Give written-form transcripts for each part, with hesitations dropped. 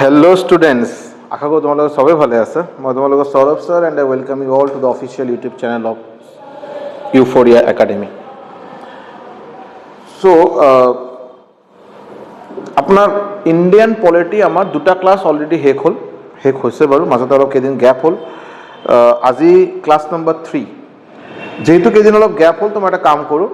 Hello students, আশা কৰো তোমালোক সবাই ভালে আছে। মই তোমালোকৰ Saurabh sir and I welcome you all to the official YouTube channel of Euphoria Academy. So আপোনাৰ ইন্ডিয়ান পলিটি আমাৰ দুটা ক্লাস অলৰেডি শেষ হৈছে বাৰু, মাজতে অলপ কেইদিন গ্যাপ হ'ল। আজি ক্লাস নম্বৰ 3। যেহেতু কেইদিন অলপ গ্যাপ হ'ল, তো মই এটা কাম কৰোঁ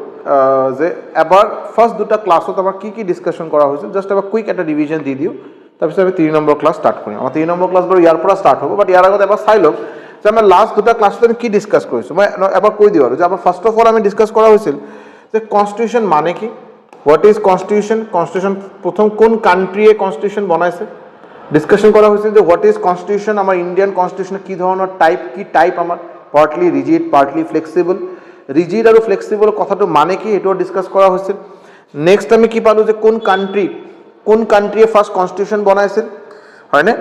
যে এবাৰ ফাৰ্স্ট দুটা ক্লাছত আমাৰ কি ডিসকাশন কৰা হৈছিল জাস্ট এবাৰ কুইক এটা ৰিভিজন দি দিওঁ। তাৰপিছত আমি 3 নম্বৰ ক্লাস স্টাৰ্ট কৰিম। আমাৰ 3 নম্বৰ ক্লাস বাৰু ইয়াৰ পৰা স্টাৰ্ট হ'ব, বাট ইয়াৰ আগত এবাৰ চাই লওক যে আমি লাষ্ট দুটা ক্লাছত আমি কি ডিসকাস কৰিছোঁ। মই এবাৰ কৈ দিওঁ আৰু যে আমাৰ ফাৰ্স্ট অফ অল আমি ডিসকাস কৰা হৈছিল যে কনস্টিটিউশন মানে কি, হোয়াট ইজ কনস্টিটিউশন, কনস্টিটিউশন প্রথম কোন কান্ট্রিয়ে কনস্টিটিউশন বনাইছে, ডিসকাশন করা হয়েছিল যে হোয়াট ইজ কনস্টিটিউশন, আমার ইন্ডিয়ান কনস্টিটিউশন কি ধরনের টাইপ, কি টাইপ আমার partly rigid partly flexible, rigid আর ফ্লেক্সিবল কথাটো মানে কি এটাও ডিসকাস করা হয়েছিল। নেক্সট আমি কি পালো যে কোন কান্ট্রিয়ে ফার্স্ট কনস্টিটিউশন বনাইছিল, হয় না।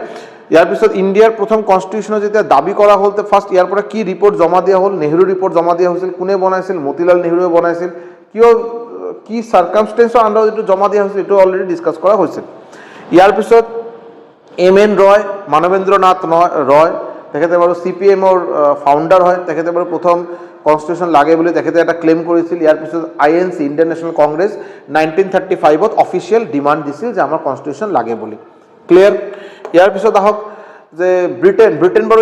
ইয়ার পিছত ইন্ডিয়ার প্রথম কনস্টিটিউশন যেটা দাবি করা হল, ফার্স্ট ইয়ার পরে কি রিপোর্ট জমা দিয়া হল, নেহরু রিপোর্ট জমা দিয়া হয়েছিল, কোনে বনাইছিল, মতিলাল নেহরুয়ে বনাইছিল, কি সাৰ্কামস্টেন্সৰ আন্ডাৰত যেটো জমা দিয়া হৈছিল এটো অলৰেডি ডিসকাস কৰা হৈছিল। ইয়াৰ পিছত এম.এন. ৰয়, মানৱেন্দ্ৰনাথ ৰয়, তেখেতে বাৰু CPM-ৰ ফাউণ্ডাৰ হয়, তেখেতে বাৰু প্ৰথম কনস্টিটিউশন লাগে বুলি তেখেতে এটা ক্লেম কৰিছিল। ইয়াৰ পিছত INC ইণ্ডিয়ান নেশ্যনেল কংগ্ৰেছ 1935ত অফিচিয়েল ডিমাণ্ড দিছিল যে আমাৰ কনস্টিটিউশন লাগে বুলি। ক্লিয়াৰ। ইয়াৰ পিছত আহক যে ব্ৰিটেন বাৰু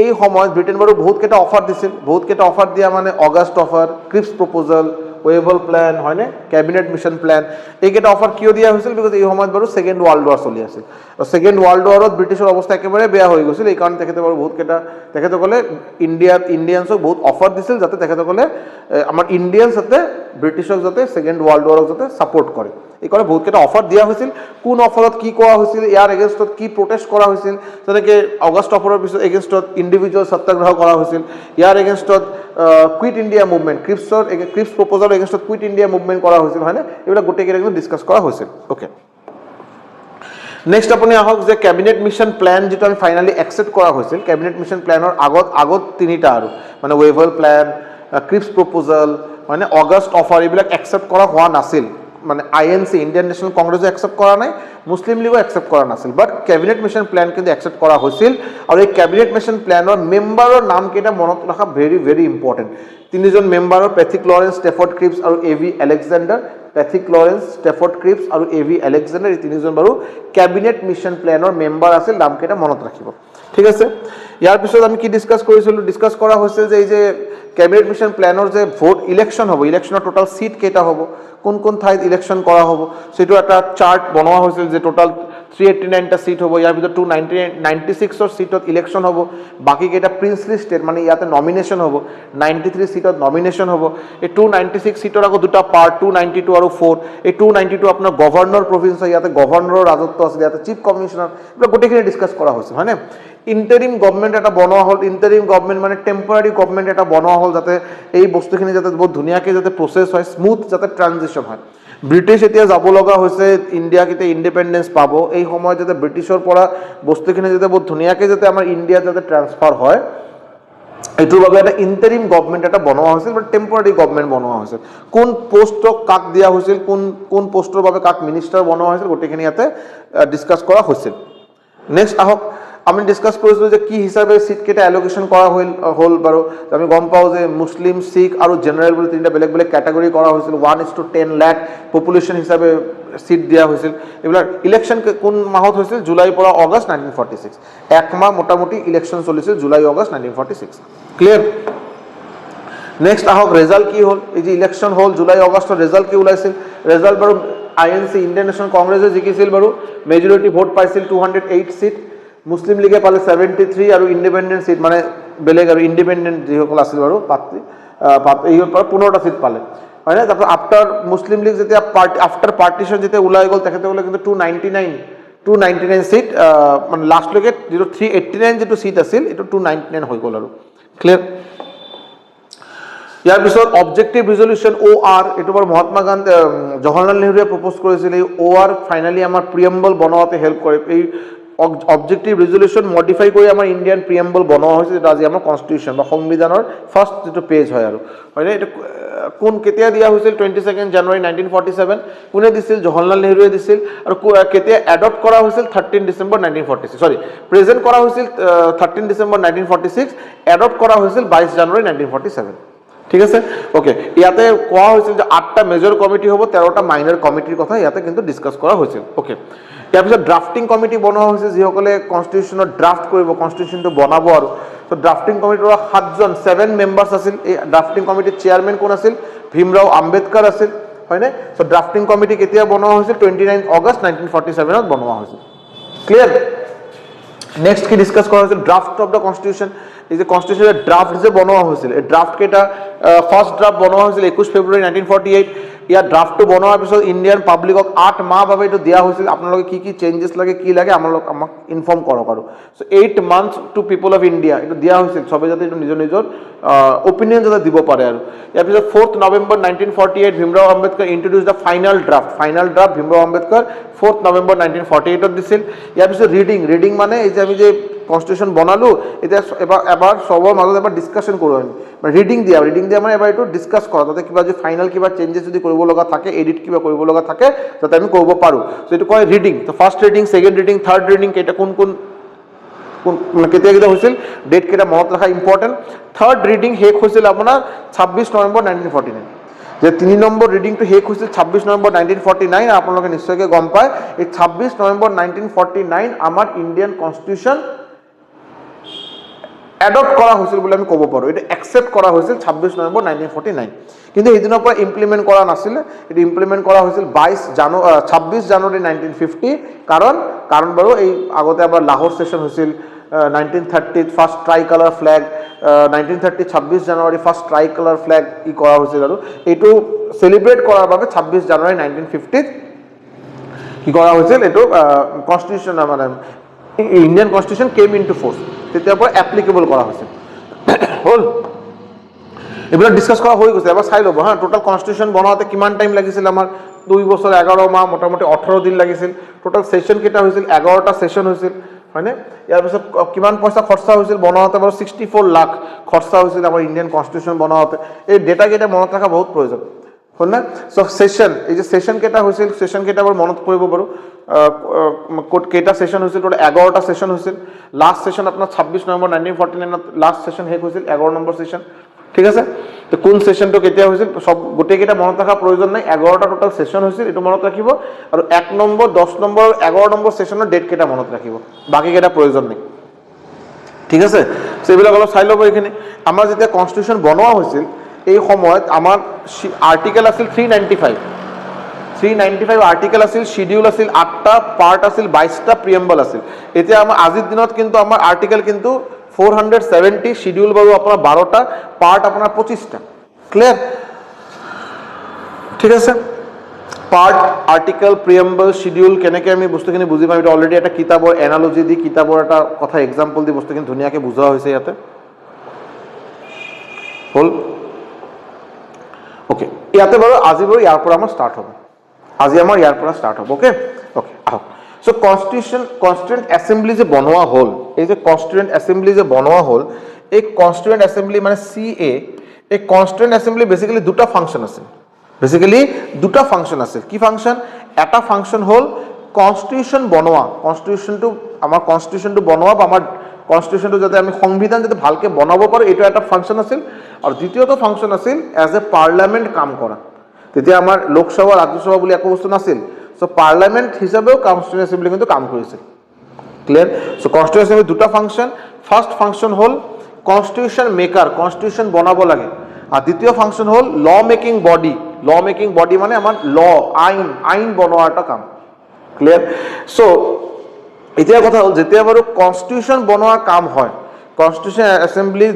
এই সময়ত ব্ৰিটেন বাৰু বহুতকেইটা অফাৰ দিছিল, বহুতকেইটা অফাৰ দিয়া মানে অগাষ্ট অফাৰ, ক্ৰিপছ প্ৰপ'জাল, ওয়েবল প্ল্যান, হয় না, ক্যাবিনেট মিশন প্ল্যান, এইকেইটা অফাৰ কিয় দিয়া হৈছিল বিকজ এই সময়ত বাৰু সেকেন্ড ওয়াৰ্ল্ড ওয়াৰ চলি আছিল। আৰু সেকেন্ড ওয়াৰ্ল্ড ওয়াৰত ব্ৰিটিছৰ অৱস্থা একেবাৰে বেয়া হৈ গৈছিল। এই কাৰণে তেখেতে বাৰু বহুতকেইটা তেখেতসকলে ইণ্ডিয়ানছক বহুত অফাৰ দিছিল যাতে তেখেতসকলে আমাৰ ইণ্ডিয়ানছ যাতে ব্ৰিটিছক যাতে সেকেন্ড ওয়াৰ্ল্ড ওয়াৰক যাতে সাপোৰ্ট কৰে। এই কাৰণে বহুতকেইটা অফাৰ দিয়া হৈছিল। কোন অফাৰত কি কোৱা হৈছিল, ইয়াৰ এগেইনষ্টত কি প্ৰটেষ্ট কৰা হৈছিল, যেনেকৈ অগষ্ট অফাৰৰ পিছত এগেইনষ্টত ইণ্ডিভিজুৱেল সত্যাগ্ৰহ কৰা হৈছিল, ইয়াৰ এগেইনষ্টত quit India movement, Cripps proposal এগেইনষ্টত কুইট ইণ্ডিয়া মুভমেণ্ট কৰা হৈছিল, হয়নে, এইবিলাক গোটেইকেইটা ডিছকাছ কৰা হৈছিল। ওকে, নেক্সট আপুনি আহক যে কেবিনেট মিশন প্ল্যান যেটো আমি ফাইনালি একচেপ্ট কৰা হৈছিল। কেবিনেট মিশন প্ল্যানৰ আগত তিনিটা আৰু মানে ওয়েবল প্ল্যান, ক্ৰিপছ প্ৰপ'জাল, মানে অগষ্ট অফাৰ, এইবিলাক একচেপ্ট কৰা হোৱা নাছিল। মানে INC ইণ্ডিয়ান নেশ্যনেল কংগ্ৰেছো একচেপ্ট কৰা নাই, মুছলিম লীগো একচেপ্ট কৰা নাছিল, বাট কেবিনেট মিশন প্ল্যান কিন্তু একচেপ্ট কৰা হৈছিল। আৰু এই কেবিনেট মিশন প্ল্যানৰ মেম্বাৰৰ নামকেইটা মনত ৰখা ভেৰি ভেৰি ইম্পৰ্টেণ্ট। তিনিজন মেম্বাৰৰ পেথিক লৰেন্স, ষ্টেফৰ্ড ক্ৰিপছ আৰু AV Alexander. Pethick Lawrence, Stafford Cripps আৰু AV আলেকজাণ্ডাৰ, এই তিনিজন বাৰু কেবিনেট মিশন প্ল্যানৰ মেম্বাৰ আছিল, নামকেইটা মনত ৰাখিব, ঠিক আছে। ইয়াৰ পিছত আমি কি ডিসকাস কৰিছিলোঁ, ডিসকাস কৰা হৈছিল যে এই যে কেবিনেট মিশন প্ল্যানৰ যে ভোট ইলেকশ্যন হ'ব, ইলেকশ্যনৰ টোটাল সিট কেইটা হ'ব, কোন কোন ঠাইত ইলেকশ্যন কৰা হ'ব, সেইটো এটা চাৰ্ট বনোৱা হৈছিল যে টোটাল 389টা সিট হ'ব। ইয়াৰ ভিতৰত 296ৰ সিটত ইলেকশ্যন হ'ব, বাকী কেইটা প্ৰিন্সলি ষ্টেট মানে ইয়াতে নমিনেশ্যন হ'ব, 93 সিটত নমিনেশ্যন হ'ব। এই 296 সিটৰ আকৌ দুটা পাৰ্ট, 292 আৰু 4। এই 292 আপোনাৰ গভৰ্ণৰ প্ৰভিন্স হয়, ইয়াতে গভৰ্ণৰৰ ৰাজত্ব আছিল, ইয়াতে চিফ কমিশনাৰ, এইবিলাক গোটেইখিনি ডিছকাছ কৰা হৈছিল, হয়নে। ইণ্টাৰিম গভৰ্ণমেণ্ট এটা বনোৱা হ'ল, ইণ্টাৰিম গভৰ্ণমেণ্ট মানে টেম্পৰাৰী গভৰ্ণমেণ্ট এটা বনোৱা হ'ল যাতে এই বস্তুখিনি যাতে বহুত ধুনীয়াকৈ যাতে প্ৰচেছ হয়, স্মুথ যাতে ট্ৰানজিশ্যন হয়। ব্ৰিটিছ এতিয়া যাব লগা হৈছে, ইণ্ডিয়াক এতিয়া ইণ্ডিপেণ্ডেঞ্চ পাব, এই সময়ত যাতে ব্ৰিটিছৰ পৰা বস্তুখিনি যাতে বহুত ধুনীয়াকৈ যাতে আমাৰ ইণ্ডিয়াত যাতে ট্ৰান্সফাৰ হয়, এইটোৰ বাবে এটা ইণ্টাৰিম গভৰ্ণমেণ্ট এটা বনোৱা হৈছিল, বাট টেম্পৰাৰী গভৰ্ণমেণ্ট বনোৱা হৈছিল। কোন পোষ্টক কাক দিয়া হৈছিল, কোন পোষ্টৰ বাবে কাক মিনিষ্টাৰ বনোৱা হৈছিল, গোটেইখিনি ইয়াতে ডিছকাছ কৰা হৈছিল। নেক্সট আহক আমি ডিসকাস কৰিছিলোঁ যে কি হিচাপে সিট কেইটা এলোকেশ্যন কৰা হ'ল বাৰু। আমি গম পাওঁ যে মুছলিম, শিখ আৰু জেনেৰেল বুলি তিনিটা বেলেগ বেলেগ কেটেগৰী কৰা হৈছিল। 1:10 লাখ পপুলেশ্যন হিচাপে সিট দিয়া হৈছিল। এইবিলাক ইলেকশ্যন কোন মাহত হৈছিল, জুলাইৰ পৰা আগষ্ট 1946, এক মাহ মোটামুটি ইলেকশ্যন চলিছিল, জুলাই আগষ্ট 1946। ক্লিয়াৰ। নেক্সট আহক ৰেজাল্ট কি হ'ল, এই যে ইলেকশ্যন হ'ল জুলাই আগষ্টৰ ৰেজাল্ট কি ওলাইছিল। ৰেজাল্ট বাৰু INC ইণ্ডিয়ান নেশ্যনেল কংগ্ৰেছে জিকিছিল বাৰু, মেজৰিটি ভোট পাইছিল 208 সিট, মুছলিম লীগে পালে 73 আৰু ইণ্ডিপেণ্ডেণ্ট সিট মানে বেলেগ আৰু ইণ্ডিপেণ্ডেণ্ট যিসকল আছিল বাৰু এইৰ পৰা 15টা সিট পালে, হয় না। তাৰপিছত আফটাৰ মুছলিম লীগ যেতিয়া আফটাৰ পাৰ্টিশ্যন যেতিয়া ওলাই গ'ল, তেখেতসকলে কিন্তু 299 সিট মানে লাষ্টলৈকে যিটো 389 যিটো সিট আছিল এইটো 299 হৈ গ'ল আৰু। ক্লিয়াৰ। ইয়াৰ পিছত অবজেক্টিভ ৰিজলিউশ্যন OR, এইটো বাৰু মহাত্মা গান্ধী জৱাহৰলাল নেহৰুৱে প্ৰপ'জ কৰিছিল। এই OR ফাইনেলি আমাৰ প্ৰিএম্বল বনোৱাতে হেল্প কৰে। এই অবজেক্টিভ ৰিজলিউশ্যন মডিফাই কৰি আমাৰ ইণ্ডিয়ান প্ৰিএম্বল বনোৱা হৈছে, যেটা আজি আমাৰ কনষ্টিটিউশ্যন বা সংবিধানৰ ফাৰ্ষ্ট যিটো পেজ হয় আৰু, হয়নে। এইটো কোন কেতিয়া দিয়া হৈছিল 22 জানুৱাৰী 1947 কোনে দিছিল জৱাহৰলাল নেহৰুৱে দিছিল আৰু কেতিয়া এডপ্ট কৰা হৈছিল 13 ডিসেম্বৰ 1946 সৰি প্ৰেজেন্ট কৰা হৈছিল 13 ডিসেম্বৰ 1946 এডপ্ট কৰা হৈছিল 22 জানুৱাৰী 1947 ঠিক আছে ওকে ইয়াতে কোৱা হৈছিল যে 8টা মেজৰ কমিটি হ'ব 13টা মাইনৰ কমিটিৰ কথা ইয়াতে কিন্তু ডিসকাস কৰা হৈছিল ওকে ইয়াৰ পিছত ড্ৰাফটিং কমিটি বনোৱা হৈছে যিসকলে কনস্টিটিউশনৰ ড্ৰাফট কৰিব কনস্টিটিউশনটো বনাব আৰু সো ড্ৰাফটিং কমিটিৰ 7জন 7 মেম্বাৰ্স আছিল এই ড্ৰাফটিং কমিটিৰ চেয়াৰম্যান কোন আছিল ভীমৰাও আম্বেদকাৰ আছিল হয়নে সো ড্ৰাফটিং কমিটি কেতিয়া বনোৱা হৈছিল 29 আগষ্ট 1947 ত বনোৱা হৈছিল ক্লিয়াৰ নেক্সট কি ডিসকাস কৰা হৈছিল ড্ৰাফট অফ দা কনস্টিটিউশন এই যে কনস্টিটিউশনেৰ ড্ৰাফট যে বনোৱা হৈছিল এই ড্ৰাফট কেটা ফাৰ্স্ট ড্ৰাফট বনোৱা হৈছিল 21 ফেব্ৰুৱাৰী 1948 ইয়াৰ ড্ৰাফটটো বনোৱাৰ পিছত ইন্ডিয়ান পাব্লিকক 8 মাহ বাবে এটো দিয়া হৈছিল আপোনালোকে কি চেঞ্জেস লাগে কি লাগে আমাক ইনফর্ম কৰক আৰু so 8 months to people of India এটো দিয়া হৈছিল সবে যাতে এটো নিজৰ নিজৰ অপিনিয়ন যাতে দিব পাৰে আৰু ইয়াৰ পিছত 4th November 1948 Bhimrao Ambedkar introduce the final draft Bhimrao Ambedkar 4th November 1948 ত দিছিল ইয়াৰ পিছত ৰিডিং মানে এই যে আমি যে কনস্টিটিউশন বনালো এটা এবাৰ সবৰ মাজত এবাৰ ডিসকাশন কৰো আমি ৰিডিং দিয়া মানে এবাৰ এটো ডিসকাস কৰা তাতে কিবা যে ফাইনাল কিবা চেঞ্জেস যদি কৰিব লগা থাকে এডিট কিবা কৰিব লগা থাকে যাতে আমি কৰিব পাৰো সো এটো কয় ৰিডিং তো first reading second reading third reading কেটা কোন মানে কেতিয়া কেতিয়া হৈছিল ডেট কেটা মনত ৰাখা ইম্পৰ্টেন্ট থাৰ্ড ৰিডিং শেষ হৈছিল আপোনাৰ 26 নৱেম্বৰ 1949 যে 3 নম্বৰ ৰিডিংটো শেষ হৈছিল 26 নৱেম্বৰ 1949 আপোনালোকে নিশ্চয়কৈ গম পায় এই 26 নৱেম্বৰ 1949 আমাৰ ইন্ডিয়ান কনস্টিটিউশন এডপ্ট কৰা হৈছিল বুলি আমি ক'ব পাৰো এটা একসেপ্ট কৰা হৈছিল 26 নৱেম্বৰ 1949 কিন্তু এই দিনৰ পৰা ইমপ্লিমেন্ট কৰা নাছিল এটা ইমপ্লিমেন্ট কৰা হৈছিল 26 জানুৱাৰী 1950 কাৰণ বাৰু এই আগতে আমাৰ লাহোৰ সেশন হৈছিল 1930 ফাৰ্স্ট ট্ৰাই কালাৰ ফ্ল্যাগ 1930 26 জানুৱাৰী ফাৰ্স্ট ট্ৰাই কালাৰ ফ্ল্যাগ ই কৰা হৈছিল আৰু এটো সেলিব্ৰেট কৰাৰ বাবে 26 জানুৱাৰী 1950 কি কৰা হৈছিল এটো কনস্টিটিউশন মানে Indian constitution came into force তেতিয়াৰ পৰা এপ্লিকেবল কৰা হৈছিল হল এবাৰ ডিসকাস কৰা হৈ গৈছে এবাৰ চাই লব হা টোটাল কনস্টিটিউশন বনাওতে কিমান টাইম লাগিছিল আমাৰ 2 বছৰ 11 মাহ মোটামুটি 18 দিন লাগিছিল টোটাল সেশন কেটা হৈছিল 11টা সেশন হৈছিল হয়নে ইয়াৰ পিছত কিমান পইচা খৰচা হৈছিল বনাওতে বাৰু 64 লাখ খৰচা হৈছিল আমাৰ ইন্ডিয়ান কনস্টিটিউশন বনাওতে এই ডেটা কেটা মনত ৰাখা বহুত প্ৰয়োজন হল না সো সেশন এই যে সেশন কেটা হৈছিল সেশন কেটা বৰ মনত পৰিব বাৰু কোট কেটা সেশন হৈছিল টোটাল 11টা সেশন হৈছিল লাস্ট সেশন আপোনাৰ 26 নৱেম্বৰ 1949 লাস্ট সেশন শেষ হৈছিল 11 নম্বৰ সেশন ঠিক আছে তো কোন সেশনটো কেতিয়া হৈছিল সব গোটে কেটা মনত ৰাখা প্ৰয়োজন নাই 11টা টোটাল সেশন হৈছিল এটো মনত ৰাখিব আৰু 1 নম্বৰ 10 নম্বৰ 11 নম্বৰ সেশনৰ ডেট কেটা মনত ৰাখিব বাকি কেটা প্ৰয়োজন নাই ঠিক আছে সো এইবিলাক অলপ চাই লব এখানে আমাৰ যেতিয়া কনস্টিটিউশন বনোৱা হৈছিল এই সময়ত আমাৰ আৰ্টিকেল আছিল 395 আৰ্টিকেল আছিল শিডিউল আছিল 8টা পাৰ্ট আছিল 22টা প্ৰিএম্বল আছিল এতিয়া আমাৰ আজিৰ দিনত কিন্তু আমাৰ আৰ্টিকেল কিন্তু 470 শিডিউল বাৰু আপোনাৰ 12টা পাৰ্ট আপোনাৰ 25টা ক্লিয়াৰ ঠিক আছে পাৰ্ট আৰ্টিকেল প্ৰিএম্বল শিডিউল কেনেকৈ আমি বস্তুখিনি বুজি পাম এটা অলৰেডি এটা কিতাবৰ এনালজি দি কিতাবৰ এটা কথা এক্সাম্পল দি বস্তুখিনি ধুনীয়াকৈ বুজোৱা হৈছে ইয়াতে হল ওকে ইয়াতে বাৰু আজি বাৰু ইয়াৰ পৰা আমাৰ স্টাৰ্ট হ'ব আজি আমাৰ ইয়াৰ পৰা স্টাৰ্ট হ'ব ওকে আহক সো কনস্টিটিউয়েন্ট অ্যাসেম্বলি যে বনোৱা হল এই যে কনস্টিটিউয়েন্ট অ্যাসেম্বলি যে বনোৱা হল এই কনস্টিটিউয়েন্ট অ্যাসেম্বলি মানে সিএ এই কনস্টিটিউয়েন্ট অ্যাসেম্বলি বেসিক্যালি দুটা ফাংশন আছে কি ফাংশন এটা ফাংশন হল কনস্টিটিউশন বনোৱা কনস্টিটিউশনটো বনোৱা বা আমাৰ কনস্টিটিউশনটো যাতে আমি সংবিধান যাতে ভালকে বনাব পাৰো এটা এটা ফাংশন আছিল আৰু দ্বিতীয়টো ফাংশন আছিল এজ এ পাৰ্লামেন্ট কাম কৰা তেতিয়া আমাৰ লোকসভা ৰাজ্যসভা বুলি একো বস্তু নাছিল সো পাৰ্লামেন্ট হিসাবেও কনস্টিটিউয়েন্ট অ্যাসেম্বলি কিন্তু কাম কৰিছিল ক্লিয়ার সো কনস্টিটিউয়েন্ট অ্যাসেম্বলি দুটা ফাংশন ফার্স্ট ফাংশন হল কনস্টিটিউশন মেকার কনস্টিটিউশন বনাব লাগে আর দ্বিতীয় ফাংশন হল ল মেকিং বডি মানে আমার ল আইন বনোৱাটা কাম ক্লিয়াৰ সো এতিয়া কথা হল যেতিয়া বাৰু কনস্টিটিউশন বনোৱা কাম হয় কনস্টিটিউশন অ্যাসেম্বলি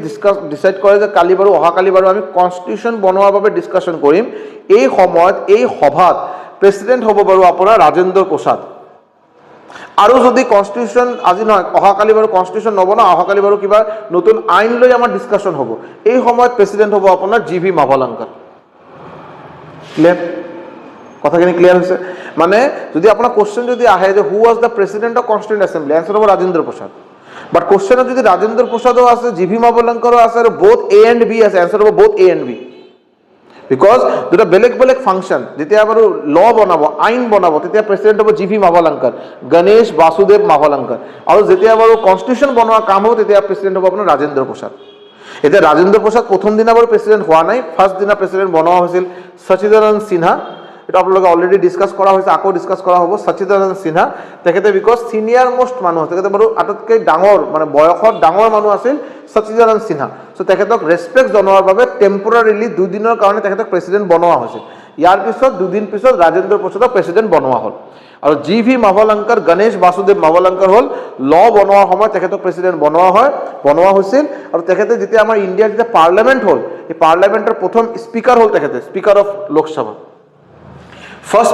ডিসাইড কৰে যে কালি বাৰু অহাকালি বাৰু আমি কনস্টিটিউশন বনোৱাৰ বাবে ডিসকাশন কৰিম এই সময়ত এই সভাত প্ৰেসিডেন্ট হ'ব বাৰু আপোনাৰ ৰাজেন্দ্ৰ প্ৰসাদ আৰু যদি কনস্টিটিউশন আজি নহয় অহাকালি বাৰু কনস্টিটিউশন নবনা অহাকালি বাৰু কিবা নতুন আইন লৈ আমাৰ ডিসকাশন হ'ব এই সময়ত প্ৰেসিডেন্ট হ'ব আপোনাৰ জিভি মাভালাঙ্কাৰ ক্লিয়াৰ কথাখিনি ক্লিয়াৰ হৈছে মানে যদি আপোনাৰ কোশ্চেন যদি আহে যে who was the president of constituent assembly answer হ'ব ৰাজেন্দ্ৰ প্ৰসাদ বাট কোশ্চেনত যদি ৰাজেন্দ্ৰ প্ৰসাদও আছে জিভি মাভালাঙ্কাৰও আছে আৰু বোথ এ এন্ড বি আছে আনসার হ'ব both A and B because দুটা বেলেগ বেলেগ ফাংচন যেতিয়া বাৰু ল বনাব আইন বনাব তেতিয়া প্ৰেচিডেণ্ট হ'ব জি ভি মাভালাংকাৰ গণেশ বাসুদেৱ মাভালাংকাৰ আৰু যেতিয়া বাৰু কনষ্টিটিউশ্যন বনোৱা কাম হ'ব তেতিয়া প্ৰেচিডেণ্ট হ'ব আপোনাৰ ৰাজেন্দ্ৰ প্ৰসাদ এতিয়া ৰাজেন্দ্ৰ প্ৰসাদ প্ৰথম দিনা বাৰু প্ৰেচিডেণ্ট হোৱা নাই ফাৰ্ষ্ট দিনা প্ৰেচিডেণ্ট বনোৱা হৈছিল সচিদানন্দ সিনহা এটা আপোনালোকে অলৰেডি ডিছকাছ কৰা হৈছে আকৌ ডিছকাছ কৰা হ'ব সচিদানন্দ সিনহা তেখেতে বিকজ ছিনিয়ৰ মোষ্ট মানুহ তেখেতে বাৰু আটাইতকৈ ডাঙৰ মানে বয়সত ডাঙৰ মানুহ আছিল সচিদানন্দ সিনহা চ' তেখেতক ৰেছপেক্ট জনোৱাৰ বাবে টেম্পৰাৰিলি দুদিনৰ কাৰণে তেখেতক প্ৰেচিডেণ্ট বনোৱা হৈছিল ইয়াৰ পিছত দুদিন পিছত ৰাজেন্দ্ৰ প্ৰসাদক প্ৰেচিডেণ্ট বনোৱা হ'ল আৰু জি ভি মাভালাংকাৰ গণেশ বাসুদেৱ মাভালাংকাৰ হ'ল ল বনোৱাৰ সময়ত তেখেতক প্ৰেচিডেণ্ট বনোৱা হৈছিল আৰু তেখেতে যেতিয়া আমাৰ ইণ্ডিয়াৰ যেতিয়া পাৰ্লিয়ামেণ্ট হ'ল এই পাৰ্লিয়ামেণ্টৰ প্ৰথম স্পীকাৰ হ'ল তেখেতে speaker of Lok Sabha first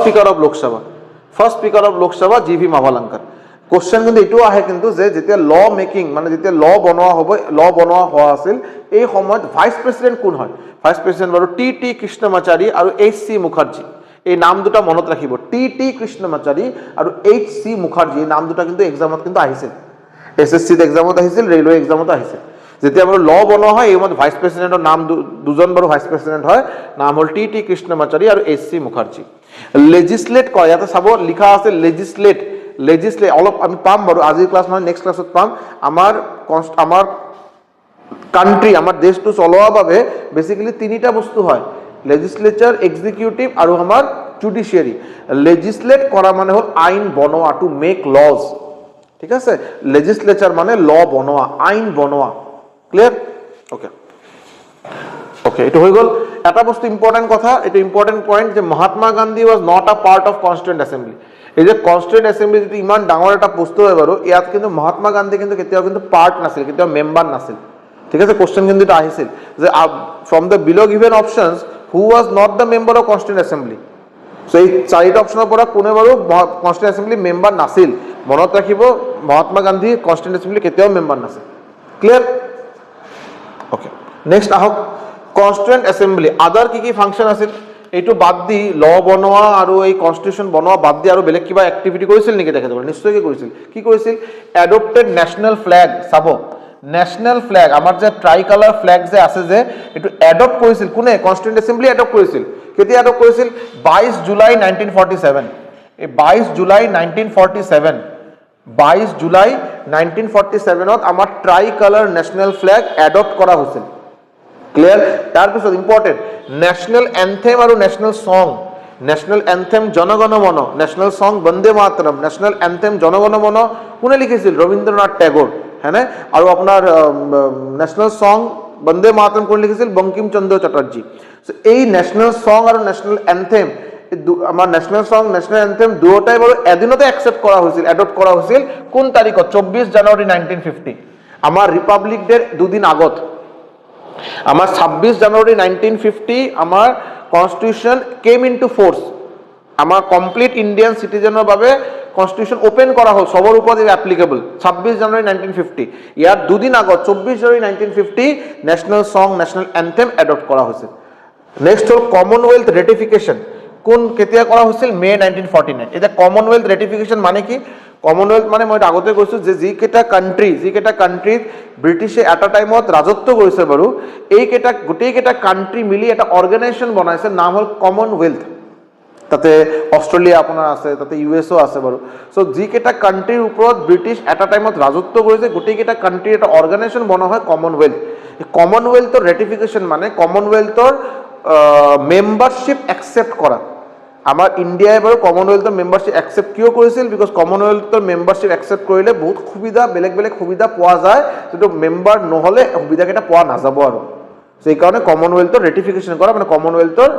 speaker of Lok Sabha G V Mavalankar question কিন্তু এইটো আহে কিন্তু যে যেতিয়া ল মেকিং মানে যেতিয়া ল বনোৱা হোৱা আছিল এই সময়ত ভাইচ প্ৰেচিডেণ্ট কোন হয় ভাইচ প্ৰেচিডেণ্ট বাৰু টি কৃষ্ণমাচাৰী আৰু H.C. মুখাৰ্জী এই নাম দুটা মনত ৰাখিব টি কৃষ্ণমাচাৰী আৰু H.C. মুখাৰ্জী এই নাম দুটা কিন্তু এক্সামত কিন্তু আহিছিল SSCত এক্সামত আহিছিল ৰেলৱে এক্সামত আহিছিল যেতিয়া বাৰু ল বনোৱা হয় এই সময়ত ভাইচ প্ৰেচিডেণ্টৰ নাম দুজন বাৰু ভাইচ প্ৰেচিডেণ্ট হয় নাম হ'ল টি কৃষ্ণমাচাৰী আৰু H.C. মুখাৰ্জী লেজিসলেট কয় ইয়াতে চাব লিখা আছে লেজিসলেট অলপ আমি পাম বাৰু আজিৰ ক্লাছ নহয় নেক্সট ক্লাছত পাম আমাৰ কাণ্ট্ৰি আমাৰ দেশটো চলোৱাৰ বাবে বেসিক্যালি তিনিটা বস্তু হয় লেজিসলেচাৰ এক্সিকিউটিভ আৰু আমাৰ জুডিচিয়াৰী লেজিসলেট কৰা মানে হ'ল আইন বনোৱা টু মেক লজ ঠিক আছে লেজিসলেচাৰ মানে ল বনোৱা আইন বনোৱা ক্লিয়াৰ ওকে এইটো হৈ গ'ল এটা বস্তু ইম্পৰ্টেণ্ট কথা এইটো ইম্পৰ্টেণ্ট পইণ্ট যে Mahatma Gandhi was not a part of constituent assembly এই যে কনষ্টিটিউয়েণ্ট এছেম্বলি যিটো ইমান ডাঙৰ এটা বস্তু হয় বাৰু ইয়াত কিন্তু মহাত্মা গান্ধী কিন্তু কেতিয়াও কিন্তু পাৰ্ট নাছিল কেতিয়াও মেম্বাৰ নাছিল ঠিক আছে কোশ্চেন কিন্তু এটা আহিছিল যে from the below given options who was not the member of constituent assembly so' এই চাৰিটা অপশ্যনৰ পৰা কোনে বাৰু কনষ্টিটিউয়েণ্ট এছেম্বলি মেম্বাৰ নাছিল মনত ৰাখিব মহাত্মা গান্ধী কনষ্টিটিউয়েণ্ট এছেম্বলি কেতিয়াও মেম্বাৰ নাছিল ক্লিয়াৰ ওকে নেক্সট আহক কনষ্টিটিউয়েণ্ট এছেম্বলি আদাৰ কি ফাংচন আছিল এইটো বাদ দি ল বনোৱা আৰু এই কনষ্টিটিউশ্যন বনোৱা বাদ দি আৰু বেলেগ কিবা এক্টিভিটি কৰিছিল নেকি তেখেতসকলে নিশ্চয়কৈ কৰিছিল কি কৰিছিল এডপ্টেড নেশ্যনেল ফ্লেগ চাব নেশ্যনেল ফ্লেগ আমাৰ যে ট্ৰাই কালাৰ ফ্লেগ যে আছে যে এইটো এডপ্ট কৰিছিল কোনে কনষ্টিটিউয়েণ্ট এছেম্বলি এডপ্ট কৰিছিল কেতিয়া এডপ্ট কৰিছিল 22 জুলাই 1947 এই 22 জুলাই 1947ত আমাৰ try colour national flag adopt কৰা হৈছিল ক্লিয়াৰ তাৰ পিছত ইম্পৰ্টেণ্ট নেশ্যনেল এন্থেম আৰু নেশ্যনেল সং নেশ্যনেল এন্থেম জনগণ মন নেশ্যনেল সং বন্দে মাতৰম নেশ্যনেল এন্থেম জনগণ মন কোনে লিখিছিল ৰবীন্দ্ৰনাথ টেগোৰ হয়নে আৰু আপোনাৰ নেশ্যনেল সং বন্দে মাতৰম কোনে লিখিছিল বংকিম চন্দ্ৰ চাটাৰ্জী এই নেশ্যনেল সং আৰু নেশ্যনেল এন্থেম আমাৰ নেশ্যনেল সং নেশ্যনেল এন্থেম দুয়োটাই বাৰু এদিনতে একচেপ্ট কৰা হৈছিল এডপ্ট কৰা হৈছিল কোন তাৰিখত 24 জানুৱাৰী 1950 আমাৰ ৰিপাব্লিক ডে দুদিন আগত আমাৰ 26 জানুৱাৰী 1950 আমাৰ কনষ্টিটিউশ্যন কেম ইনটু ফ'ৰ্চ আমাৰ কমপ্লিট ইণ্ডিয়ান চিটিজেনৰ বাবে কনষ্টিটিউশ্যন ওপেন কৰা হ'ল সবৰ ওপৰত এপ্লিকেবল 26 জানুৱাৰী 1950 ইয়াৰ দুদিন আগত 24 জানুৱাৰী 1950 নেশ্যনেল সং নেশ্যনেল এন্থেম এডপ্ট কৰা হৈছিল নেক্সট হ'ল কমনৱেলথ ৰেটিফিকেশ্যন কোন কেতিয়া কৰা হৈছিল মে 1949 এতিয়া কমনৱেলথ ৰেটিফিকেশ্যন মানে কি কমনৱেলথ মানে মই আগতে কৈছোঁ যে যিকেইটা কাণ্ট্ৰিত ব্ৰিটিছে এটা টাইমত ৰাজত্ব কৰিছে বাৰু গোটেইকেইটা কাণ্ট্ৰি মিলি এটা অৰ্গেনাইজেশ্যন বনাইছে নাম হ'ল কমনৱেলথ তাতে অষ্ট্ৰেলিয়া আপোনাৰ আছে তাতে USA আছে বাৰু চ' যিকেইটা কাণ্ট্ৰিৰ ওপৰত ব্ৰিটিছ এটা টাইমত ৰাজত্ব কৰিছে গোটেইকেইটা কাণ্ট্ৰিৰ এটা অৰ্গেনাইজেশ্যন বনোৱা হয় কমনৱেলথ এই কমনৱেলথৰ ৰেটিফিকেশ্যন মানে কমনৱেলথৰ মেম্বাৰশ্বিপ একচেপ্ট কৰা আমাৰ ইণ্ডিয়াই বাৰু কমনৱেলথৰ মেম্বাৰশ্বিপ একচেপ্ট কিয় কৰিছিল বিকজ কমনৱেলথৰ মেম্বাৰশ্বিপ একচেপ্ট কৰিলে বহুত সুবিধা বেলেগ সুবিধা পোৱা যায় যিটো মেম্বাৰ নহ'লে সুবিধাকেইটা পোৱা নাযাব আৰু সেইকাৰণে কমনৱেলথৰ ৰেটিফিকেশ্যন কৰা মানে কমনৱেলথৰ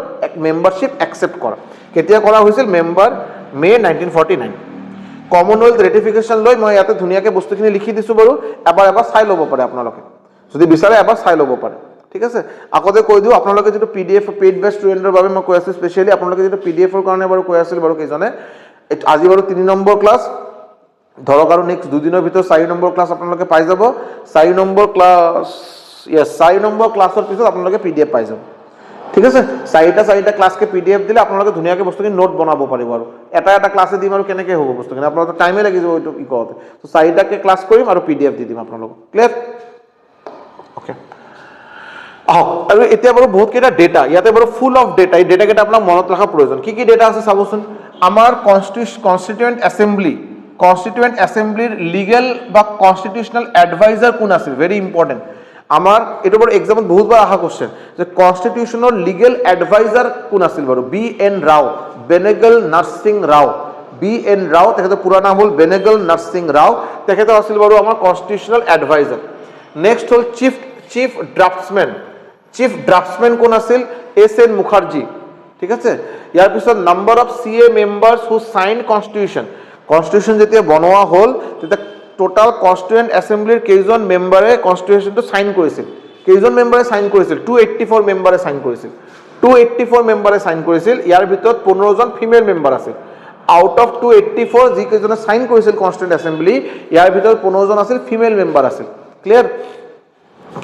মেম্বাৰশ্বিপ একচেপ্ট কৰা কেতিয়া কৰা হৈছিল মে 1949 কমনৱেলথ ৰেটিফিকেশ্যন লৈ মই ইয়াতে ধুনীয়াকৈ বস্তুখিনি লিখি দিছোঁ বাৰু এবাৰ চাই ল'ব পাৰে আপোনালোকে যদি বিচাৰে এবাৰ চাই ল'ব পাৰে ঠিক আছে আগতে কৈ দিওঁ আপোনালোকে যিটো PDF পেইড বেচ ষ্টুডেণ্টৰ বাবে মই কৈ আছোঁ স্পেচিয়েলি আপোনালোকে যিটো PDFৰ কাৰণে বাৰু কৈ আছিল বাৰু কেইজনে আজি বাৰু 3 নম্বৰ ক্লাছ ধৰক আৰু নেক্সট দুদিনৰ ভিতৰত 4 নম্বৰ ক্লাছ আপোনালোকে পাই যাব 4 নম্বৰ ক্লাছৰ পিছত আপোনালোকে PDF পাই যাব ঠিক আছে চাৰিটা ক্লাছকে PDF দিলে আপোনালোকে ধুনীয়াকৈ বস্তুখিনি নোট বনাব পাৰিব আৰু এটা ক্লাছে দিম আৰু কেনেকৈ হ'ব বস্তুখিনি আপোনালোকৰ টাইমে লাগি যাব এইটো কৰোঁতে ত' 4টাকে ক্লাছ কৰিম আৰু PDF দি দিম আপোনালোকক ক্লিয়াৰ অ'কে আহক আৰু এতিয়া বাৰু বহুত কেইটা ডেটা ইয়াতে বাৰু ফুল অফ ডেটা এই ডেটা কেইটা আপোনাক মনত ৰখা প্ৰয়োজন কি ডেটা আছে চাবচোন আমাৰ কনষ্টিটিউয়েন্ট এছেম্বলিৰ লিগেল বা কনষ্টিটিউশনাল এডভাইজাৰ কোন আছিল ভেৰি ইম্পৰ্টেণ্ট আমাৰ এইটো বাৰু এক্সামত বহুতবাৰ অহা কোশ্চেন যে কনষ্টিটিউশনৰ লিগেল এডভাইজাৰ কোন আছিল বাৰু B N Rao Benegal Narsing Rao B N Rao তেখেতৰ পুৰা নাম হ'ল বেনেগল নাৰসিং ৰাও তেখেতৰ আছিল বাৰু আমাৰ কনষ্টিটিউশনাল এডভাইজাৰ নেক্সট হ'ল চিফ ড্ৰাফটসম্যান কোন আছিল এছ এন মুখাৰ্জী ঠিক আছে ইয়াৰ পিছত number of CA members who sign constitution যেতিয়া বনোৱা হ'ল তেতিয়া টোটাল কনষ্টিটিউয়েন্ট এছেম্বলিৰ কেইজন মেম্বাৰে কনষ্টিটিউশনটো সাইন কৰিছিল কেইজন মেম্বাৰে সাইন কৰিছিল 284 মেম্বাৰে সাইন কৰিছিল 284 মেম্বাৰে সাইন কৰিছিল ইয়াৰ ভিতৰত 15 জন ফিমেল মেম্বাৰ আছিল আউট অফ 284 যি কেইজনে সাইন কৰিছিল কনষ্টিটিউয়েন্ট এছেম্বলি ইয়াৰ ভিতৰত 15 জন আছিল ফিমেল মেম্বাৰ আছিল ক্লিয়াৰ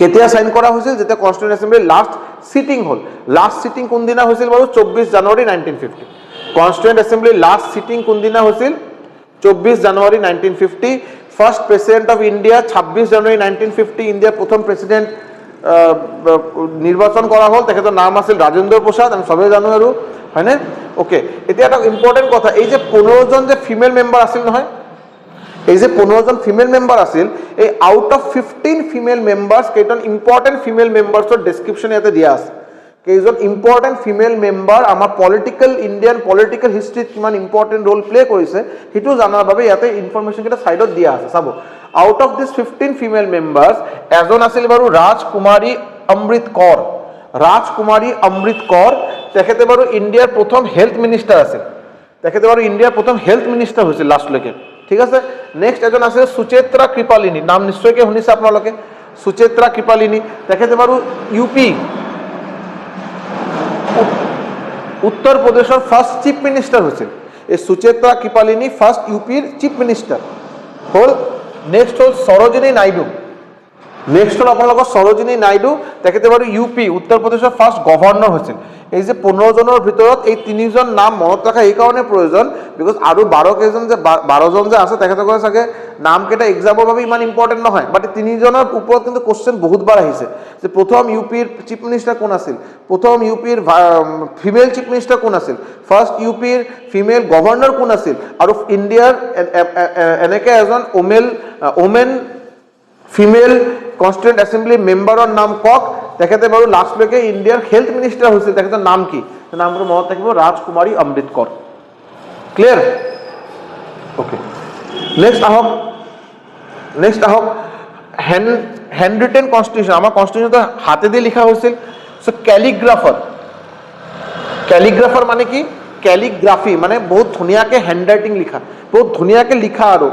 কেতিয়া সাইন কৰা হৈছিল যেতিয়া কনষ্টিটিউয়েন্ট এছেম্বলি লাষ্ট সিটিং হ'ল লাষ্ট সিটিং কোন দিনা হৈছিল বাৰু 24 জানুৱাৰী 1950 কনষ্টিটিউয়েন্ট এছেম্বলি লাষ্ট সিটিং কোন দিনা হৈছিল 24 জানুৱাৰী 1950 ফাৰ্স্ট প্ৰেসিডেন্ট অফ ইন্ডিয়া 26 জানুৱাৰী 1950 ইন্ডিয়াৰ প্ৰথম প্ৰেসিডেন্ট নিৰ্বাচন কৰা হ'ল তেখেতৰ নাম আছিল ৰাজেন্দ্ৰ প্ৰসাদ আমি সবে জানো আৰু হয়নে ওকে এতিয়া এটা ইম্পৰ্টেন্ট কথা এই যে 15 জন যে ফিমেল মেম্বাৰ আছিল নহয় এই যে 15 জন ফিমেল মেম্বাৰ আছিল এই আউট অফ 15 ফিমেল মেম্বাৰ্স কেইজন ইম্পৰ্টেন্ট ফিমেল মেম্বাৰ্সৰ ডেসক্ৰিপশন ইয়াতে দিয়া আছে কেইজন ইম্পৰ্টেন্ট ফিমেল মেম্বাৰ আমাৰ ইণ্ডিয়ান পলিটিক্যাল হিষ্ট্ৰীত কিমান ইম্পৰ্টেন্ট ৰোল প্লে কৰিছে হিটো জানাৰ বাবে ইয়াতে ইনফৰমেশন কেইটা সাইডত দিয়া আছে চাব আউট অফ দিস 15 ফিমেল মেম্বাৰ্স এজন আছিল বাৰু ৰাজকুমাৰী অমৃত কৌৰ তেখেতে বাৰু ইণ্ডিয়াৰ প্ৰথম হেলথ মিনিষ্টাৰ আছিল তেখেতে বাৰু ইণ্ডিয়াৰ প্ৰথম হেলথ মিনিষ্টাৰ হৈছিল লাষ্টলৈকে ঠিক আছে নেক্সট এজন আছে সুচেত্ৰা কৃপালিনী নাম নিশ্চয়কৈ শুনিছে আপোনালোকে সুচেত্ৰা কৃপালিনী তেখেতে বাৰু ইউপি উত্তৰ প্ৰদেশৰ ফাৰ্স্ট চিফ মিনিষ্টাৰ হৈছিল এই সুচেত্ৰা কৃপালিনী ফাৰ্স্ট ইউপিৰ চিফ মিনিষ্টাৰ হ'ল নেক্সট হ'ল সৰোজিনী নাইডু তেখেতে বাৰু ইউপি উত্তৰ প্ৰদেশৰ ফাৰ্স্ট গভৰ্ণৰ হৈছিল এই যে 15 জনৰ ভিতৰত এই তিনিজন নাম মনত ৰাখা এই কাৰণে প্ৰয়োজন বিকজ আৰু 12 জন যে আছে তেখেতসকলৰ চাগে নাম কেইটা এক্সামৰ বাবে ইমান ইম্পৰ্টেন্ট নহয় বাট তিনিজনৰ ওপৰত কিন্তু কোশ্চেন বহুতবাৰ আহিছে যে প্ৰথম ইউপিৰ চিফ মিনিষ্টাৰ কোন আছিল প্ৰথম ইউপিৰ ফিমেল চিফ মিনিষ্টাৰ কোন আছিল ফাৰ্স্ট ইউপিৰ ফিমেল গভৰ্ণৰ কোন আছিল আৰু ইণ্ডিয়াৰ এনেকে এজন ওমেন ফিমেল কনষ্টিটিউয়েন্ট এছেম্বলি মেম্বাৰৰ নাম কক তেখেতে বাৰু লাষ্টলৈকে ইণ্ডিয়াৰ হেলথ মিনিষ্টাৰ হৈছিল তেখেতৰ নাম কি নামটো মনত থাকিব ৰাজকুমাৰী অমৃত কৌৰ ক্লিয়াৰ ওকে নেক্সট আহক হ্যান্ড ৰিটেন কনস্টিটিউশন আমাৰ কনস্টিটিউশনটো হাতেদি লিখা হৈছিল সো ক্যালিগ্ৰাফাৰ মানে কি ক্যালিগ্ৰাফি মানে বহুত ধুনীয়াকে হ্যান্ডৰাইটিং লিখা বহুত ধুনীয়াকে লিখা আৰু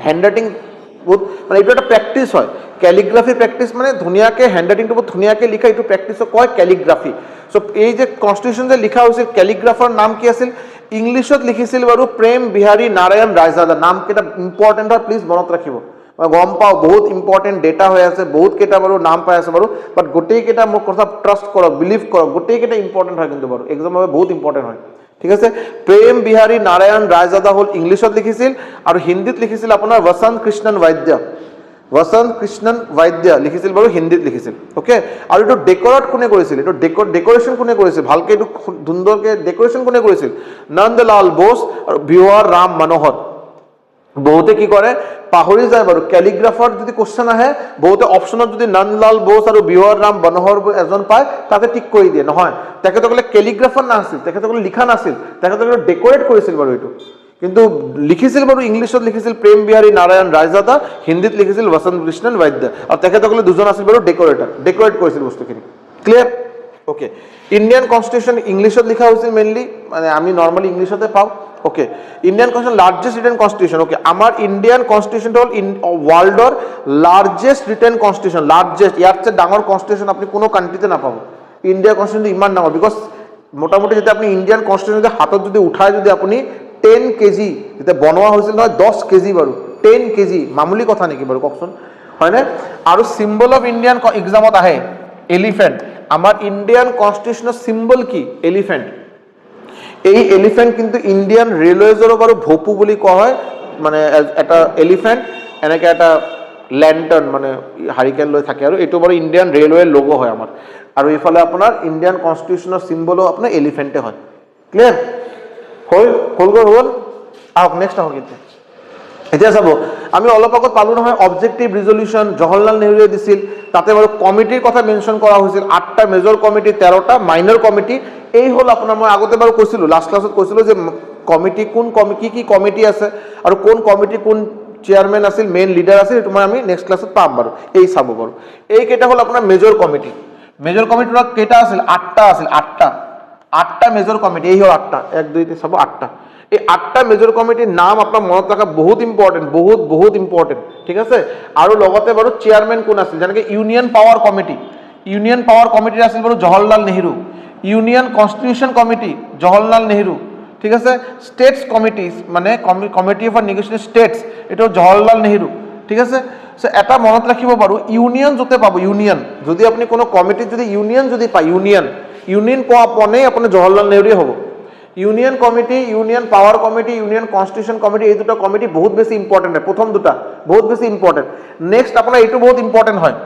হ্যান্ডৰাইটিং বহুত মানে এইটো এটা প্ৰেক্টিস হয় ক্যালিগ্ৰাফি প্ৰেক্টিস মানে ধুনীয়াকে হ্যান্ডৰাইটিংটো বহুত ধুনীয়াকে লিখা এইটো প্ৰেক্টিসক কয় ক্যালিগ্ৰাফি সো এই যে কনস্টিটিউশন যে লিখা হৈছিল ক্যালিগ্ৰাফাৰ নাম কি আছিল ইংলিশত লিখিছিল বাৰু প্ৰেম বিহাৰী নাৰায়ণ ৰায়জাদা নাম কেইটা ইম্পৰ্টেন্ট হয় প্লিজ মনত ৰাখিব মই গম পাওঁ বহুত ইম্পৰ্টেন্ট ডেটা হৈ আছে বহুত কেইটা বাৰু নাম পাই আছে বাৰু বাট গোটেই কেইটা মোৰ কথা ট্ৰাষ্ট কৰক বিলিভ কৰক গোটেই কেইটা ইম্পৰ্টেন্ট হয় কিন্তু বাৰু এক্সামৰ বাবে বহুত ইম্পৰ্টেন্ট হয় ঠিক আছে প্ৰেম বিহাৰী নাৰায়ণ ৰায়জাদা হ'ল ইংলিশত লিখিছিল আৰু হিন্দীত লিখিছিল আপোনাৰ বসন্ত কৃষ্ণন বৈদ্য লিখিছিল বাৰু হিন্দীত লিখিছিল ওকে আৰু এইটো ডেকৰেট কোনে কৰিছিল এইটো ডেকৰেশ্যন কোনে কৰিছিল ভালকে এইটো সুন্দৰকে ডেকৰেশ্যন কোনে কৰিছিল নন্দলাল বোস আৰু বিহাৰ ৰাম মনোহৰ বহুতে কি কৰে পাহৰি যায় বাৰু ক্যালিগ্ৰাফাৰ যদি কোশ্চেন আহে বহুতে অপচনত যদি নন্দলাল বোস আৰু বিহাৰ ৰাম মনোহৰ এজন পায় তাতে টিক কৰি দিয়ে নহয় তেখেতসকলে ক্যালিগ্ৰাফাৰ নাছিল তেখেতসকলে লিখা নাছিল তেখেতসকলে ডেকৰেট কৰিছিল বাৰু এইটো কিন্তু লিখিছিল বাৰু ইংলিশত লিখিছিল প্ৰেম বিহাৰী নাৰায়ণ ৰায়জাদা হিন্দীত লিখিছিল বসন্ত কৃষ্ণন বৈদ্য আৰু তেখেতসকলে দুজন আছিল বাৰু ডেকৰেট কৰিছিল বস্তুখিনি ক্লিয়াৰ ওকে ইণ্ডিয়ান কনষ্টিটিউশন ইংলিশত লিখা হৈছিল মেইনলি মানে আমি নৰ্মালি ইংলিশতে পাওঁ okay Indian constitution largest written constitution okay আমাৰ ইণ্ডিয়ান কনষ্টিটিউশন হ'ল ওয়াৰ্ল্ডৰ লাৰ্জেষ্ট ৰিটেন কনষ্টিটিউশন লাৰ্জেষ্ট ইয়াতছে ডাঙৰ কনষ্টিটিউশন আপুনি কোনো কাণ্ট্ৰিতে নাপাব ইণ্ডিয়াৰ কনষ্টিটিউশন ইমান ডাঙৰ বিকজ মোটামুটি যেতিয়া আপুনি ইণ্ডিয়ান কনষ্টিটিউশন হাতত যদি উঠাই যদি আপুনি 10 কেজি যেতিয়া বনোৱা হৈছিল নহয় 10 কেজি বাৰু 10 কেজি মামুলি কথা নেকি বাৰু কওকচোন হয়নে আৰু সিম্বল অফ ইণ্ডিয়ান এক্সামত আহে এলিফেন্ট আমাৰ ইণ্ডিয়ান কনষ্টিটিউশনৰ সিম্বল কি এলিফেন্ট এই এলিফেন্ট কিন্তু ইণ্ডিয়ান ৰেলৱেজৰ বাৰু ভোপু বুলি কোৱা হয় মানে এটা এলিফেন্ট এনেকে এটা লেণ্টাৰ্ণ মানে হাৰিকেন লৈ থাকে আৰু এইটো বাৰু ইণ্ডিয়ান ৰেলৱেৰ লোগো হয় আমাৰ আৰু এইফালে আপোনাৰ ইণ্ডিয়ান কনষ্টিটিউশ্যনৰ চিম্বলো আপোনাৰ এলিফেণ্টে হয় ক্লিয়াৰ হ'ল আহক নেক্সট আহক এতিয়া চাব আমি অলপ আগত পালোঁ নহয় অবজেক্টিভ ৰিজলিউশ্যন জৱাহৰলাল নেহৰুৱে দিছিল তাতে বাৰু কমিটিৰ কথা মেনশ্যন কৰা হৈছিল 8টা মেজৰ কমিটি 13টা মাইনৰ কমিটি এই হ'ল আপোনাৰ মই আগতে বাৰু কৈছিলোঁ লাষ্ট ক্লাছত কৈছিলোঁ যে কমিটি কোন কি কমিটি আছে আৰু কোন কমিটি কোন চেয়াৰমেন আছিল মেইন লিডাৰ আছিল এইটো মই আমি নেক্সট ক্লাছত পাম বাৰু এই চাব বাৰু এইকেইটা হ'ল আপোনাৰ মেজৰ কমিটি কেইটা আছিল 8টা আছিল 8টা মেজৰ কমিটি এই হ'ল 8টা 1 2 3 চাব 8টা এই 8টা মেজৰ কমিটিৰ নাম আপোনাৰ মনত ৰাখা বহুত ইম্পৰ্টেণ্ট ঠিক আছে আৰু লগতে বাৰু চেয়াৰমেন কোন আছিল যেনেকৈ ইউনিয়ন পাৱাৰ কমিটিৰ আছিল বাৰু Jawaharlal Nehru union constitution committee Jawaharlal Nehru ঠিক আছে ষ্টেটছ কমিটিজ মানে কমিটি ফৰ নেগোচিয়েশ্যন ষ্টেটছ এইটো জৱাহৰলাল নেহৰু ঠিক আছে সো এটা মনত ৰাখিব বাৰু ইউনিয়ন য'তে পাব ইউনিয়ন যদি আপুনি কোনো কমিটিত যদি ইউনিয়ন যদি পায় ইউনিয়ন পোৱা পনেই আপোনাৰ জৱাহৰলাল নেহৰুৱে হ'ব union committee union power committee union constitution committee এই দুটা কমিটি বহুত বেছি ইম্পৰ্টেণ্ট হয় প্ৰথম দুটা বহুত বেছি ইম্পৰ্টেণ্ট নেক্সট আপোনাৰ এইটো বহুত ইম্পৰ্টেণ্ট হয়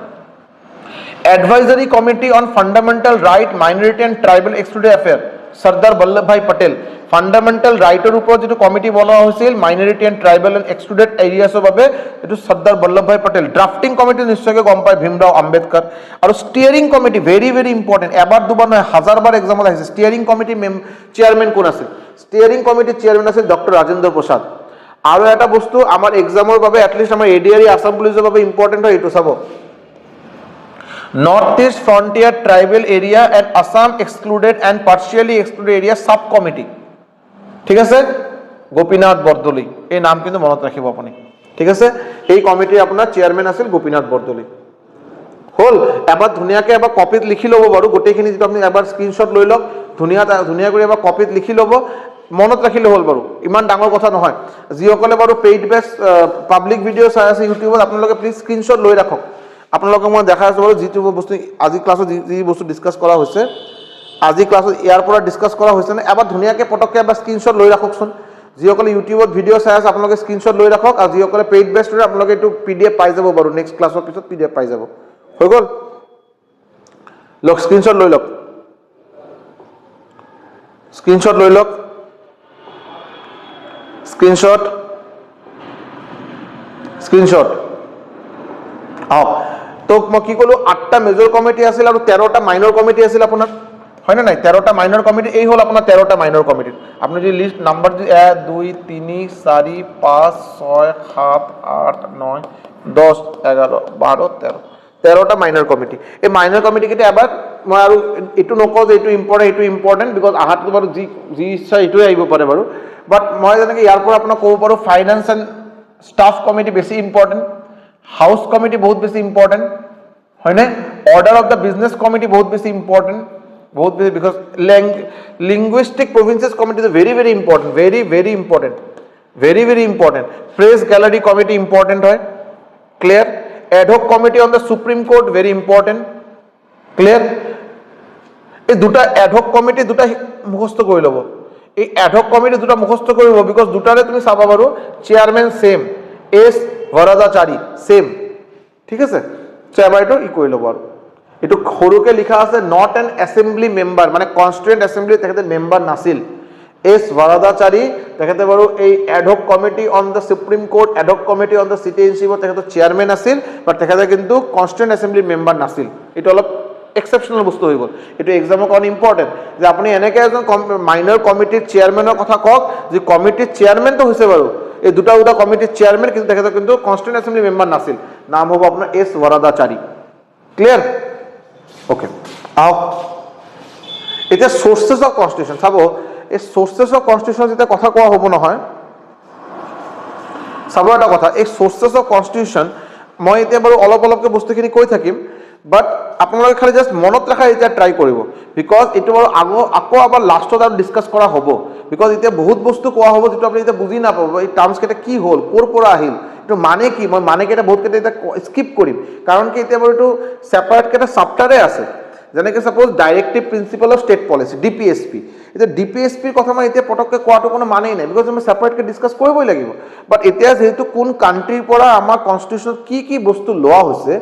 advisory committee on fundamental right minority and tribal excluded affair Sardar Vallabhbhai Patel fundamental ৰাইটৰ ওপৰত যিটো কমিটি বনোৱা হৈছিল minority and tribal and excluded এৰিয়াছৰ বাবে এইটো চৰ্দাৰ বল্লভভাই পেটেল ড্ৰাফটিং কমিটি নিশ্চয়কৈ গম পায় ভীমৰাও আম্বেদকাৰ আৰু ষ্টিয়াৰিং কমিটি ভেৰি ইম্পৰ্টেণ্ট এবাৰ দুবাৰ নহয় হাজাৰবাৰ এক্সামত আহিছে ষ্টিয়াৰিং কমিটি চেয়াৰমেন কোন আছিল ষ্টিয়াৰিং কমিটিৰ চেয়াৰমেন আছিল ডক্টৰ ৰাজেন্দ্ৰ প্ৰসাদ আৰু এটা বস্তু আমাৰ এক্সামৰ বাবে এটলিষ্ট আমাৰ এডিআৰই আছাম পুলিচৰ বাবে ইম্পৰ্টেণ্ট হয় এইটো চাব north east frontier tribal area and Assam excluded and partially excluded area sub committee ঠিক আছে গোপীনাথ বৰদলৈ এই নাম কিন্তু মনত ৰাখিব আপুনি ঠিক আছে এই কমিটিৰ আপোনাৰ চেয়াৰমেন আছিল গোপীনাথ বৰদলৈ হ'ল এবাৰ ধুনীয়াকৈ এবাৰ কপিত লিখি ল'ব বাৰু গোটেইখিনি যিটো আপুনি এবাৰ স্ক্ৰীনশ্বট লৈ লওক ধুনীয়া কৰি এবাৰ কপিত লিখি ল'ব মনত ৰাখিলে হ'ল বাৰু ইমান ডাঙৰ কথা নহয় যিসকলে বাৰু পেইড বেছ পাব্লিক ভিডিঅ' চাই আছে ইউটিউবত আপোনালোকে প্লিজ স্ক্ৰীনশ্বট লৈ ৰাখক আপোনালোকক মই দেখাই আছোঁ বাৰু যিটো বস্তু আজি ক্লাছত যি বস্তু ডিছকাছ কৰা হৈছে আজি ক্লাছত ইয়াৰ পৰা ডিছকাছ কৰা হৈছে নে এবাৰ ধুনীয়াকৈ পটককৈ এবাৰ স্ক্ৰীনশ্বট লৈ ৰাখকচোন যিসকলে ইউটিউবত ভিডিঅ' চাই আছে আপোনালোকে স্ক্ৰীনশ্বট লৈ ৰাখক আৰু যিসকলে পেইড বেছ লৈ আপোনালোকে এইটো PDF পাই যাব বাৰু নেক্সট ক্লাছৰ পিছত PDF পাই যাব হৈ গ'ল লওক স্ক্ৰীনশ্বট লৈ লওক স্ক্ৰীনশ্বট আহক তো মই কি ক'লোঁ 8টা মেজৰ কমিটি আছিল আৰু 13টা মাইনৰ কমিটি আছিল আপোনাৰ হয়নে নাই 13টা মাইনৰ কমিটি এই হ'ল আপোনাৰ 13টা মাইনৰ কমিটি আপুনি যদি লিষ্ট নাম্বাৰ যদি 1 2 3 4 5 6 7 8 9 10 11 12 13টা মাইনৰ কমিটি এই মাইনৰ কমিটিকেইটা এবাৰ মই আৰু এইটো নকওঁ যে এইটো ইম্পৰ্টেণ্ট বিকজ আহাটো বাৰু যি ইচ্ছা এইটোৱে আহিব পাৰে বাৰু বাট মই যেনেকৈ ইয়াৰ পৰা আপোনাক ক'ব পাৰোঁ ফাইনেন্স এণ্ড ষ্টাফ কমিটি বেছি ইম্পৰ্টেণ্ট হাউচ কমিটি বহুত বেছি ইম্পৰ্টেণ্ট হয়নে order of the business committee বহুত বেছি important because linguistic provinces committee is very important very important press gallery committee important হয় clear ad hoc committee on the supreme court very important clear এই দুটা ad hoc committee দুটা মুখস্থ কৰি ল'ব এই এডহক কমিটি দুটা মুখস্থ কৰিব বিকজ দুটাৰে তুমি চাবা বাৰু চেয়াৰমেন ছেম এছ বৰদাচাৰী ছেম ঠিক আছে চ' এবাৰ এইটো কৰি ল'ব আৰু এইটো সৰুকৈ লিখা আছে নট এন এছেম্বলি মেম্বাৰ মানে কনষ্টিটুৱেণ্ট এছেম্বলি তেখেতে মেম্বাৰ নাছিল এছ বৰদাচাৰী তেখেতে বাৰু এই ad hoc committee on the supreme court ad hoc committee on the চিটিজেনশ্বিপৰ তেখেতে চেয়াৰমেন আছিল বাট তেখেতে কিন্তু কনষ্টিটুৱেণ্ট এছেম্বলি মেম্বাৰ নাছিল এইটো অলপ এক্সেপশ্যনেল বস্তু হৈ গ'ল এইটো এক্সামৰ কাৰণে ইম্পৰ্টেণ্ট যে আপুনি এনেকৈ এজন মাইনৰ কমিটিৰ চেয়াৰমেনৰ কথা কওক যি কমিটিৰ চেয়াৰমেনটো হৈছে বাৰু এই দুটা কমিটিৰ চেয়াৰমেন কিন্তু তেখেতে কিন্তু কনষ্টিটুৱেণ্ট এছেম্বলি মেম্বাৰ নাছিল নাম হ'ব আপোনাৰ এছ বৰদাচাৰী ক্লিয়াৰ অ'কে আহক এতিয়া চ'ৰ্চেছ অফ কনষ্টিটিউশ্যন চাব এই চ'ৰ্চেছ অফ কনষ্টিটিউশ্যন যেতিয়া কথা কোৱা হ'ব নহয় চাব এটা কথা এই চ'ৰ্চেছ অফ কনষ্টিটিউশ্যন মই এতিয়া বাৰু অলপকৈ বস্তুখিনি কৈ থাকিম বাট আপোনালোকে খালি জাষ্ট মনত ৰখা এতিয়া ট্ৰাই কৰিব বিকজ এইটো বাৰু আকৌ আবাৰ লাষ্টত আৰু ডিছকাছ কৰা হ'ব বিকজ এতিয়া বহুত বস্তু কোৱা হ'ব যিটো আপুনি এতিয়া বুজি নাপাব এই টাৰ্মছকেইটা কি হ'ল ক'ৰ পৰা আহিল এইটো মানে কি মই মানেকেইটা বহুতকেইটা এতিয়া স্কিপ কৰিম কাৰণ কি এতিয়া বাৰু এইটো ছেপাৰেটকেইটা চাপ্টাৰে আছে যেনেকৈ suppose directive principle of state policy DPSP এতিয়া ডিপিএছপিৰ কথা মই এতিয়া পটককৈ কোৱাটো কোনো মানেই নাই বিকজ আমি ছেপাৰেটকৈ ডিছকাছ কৰিবই লাগিব বাট এতিয়া যেহেতু কোন কাণ্ট্ৰিৰ পৰা আমাৰ কনষ্টিটিউশ্যনত কি বস্তু লোৱা হৈছে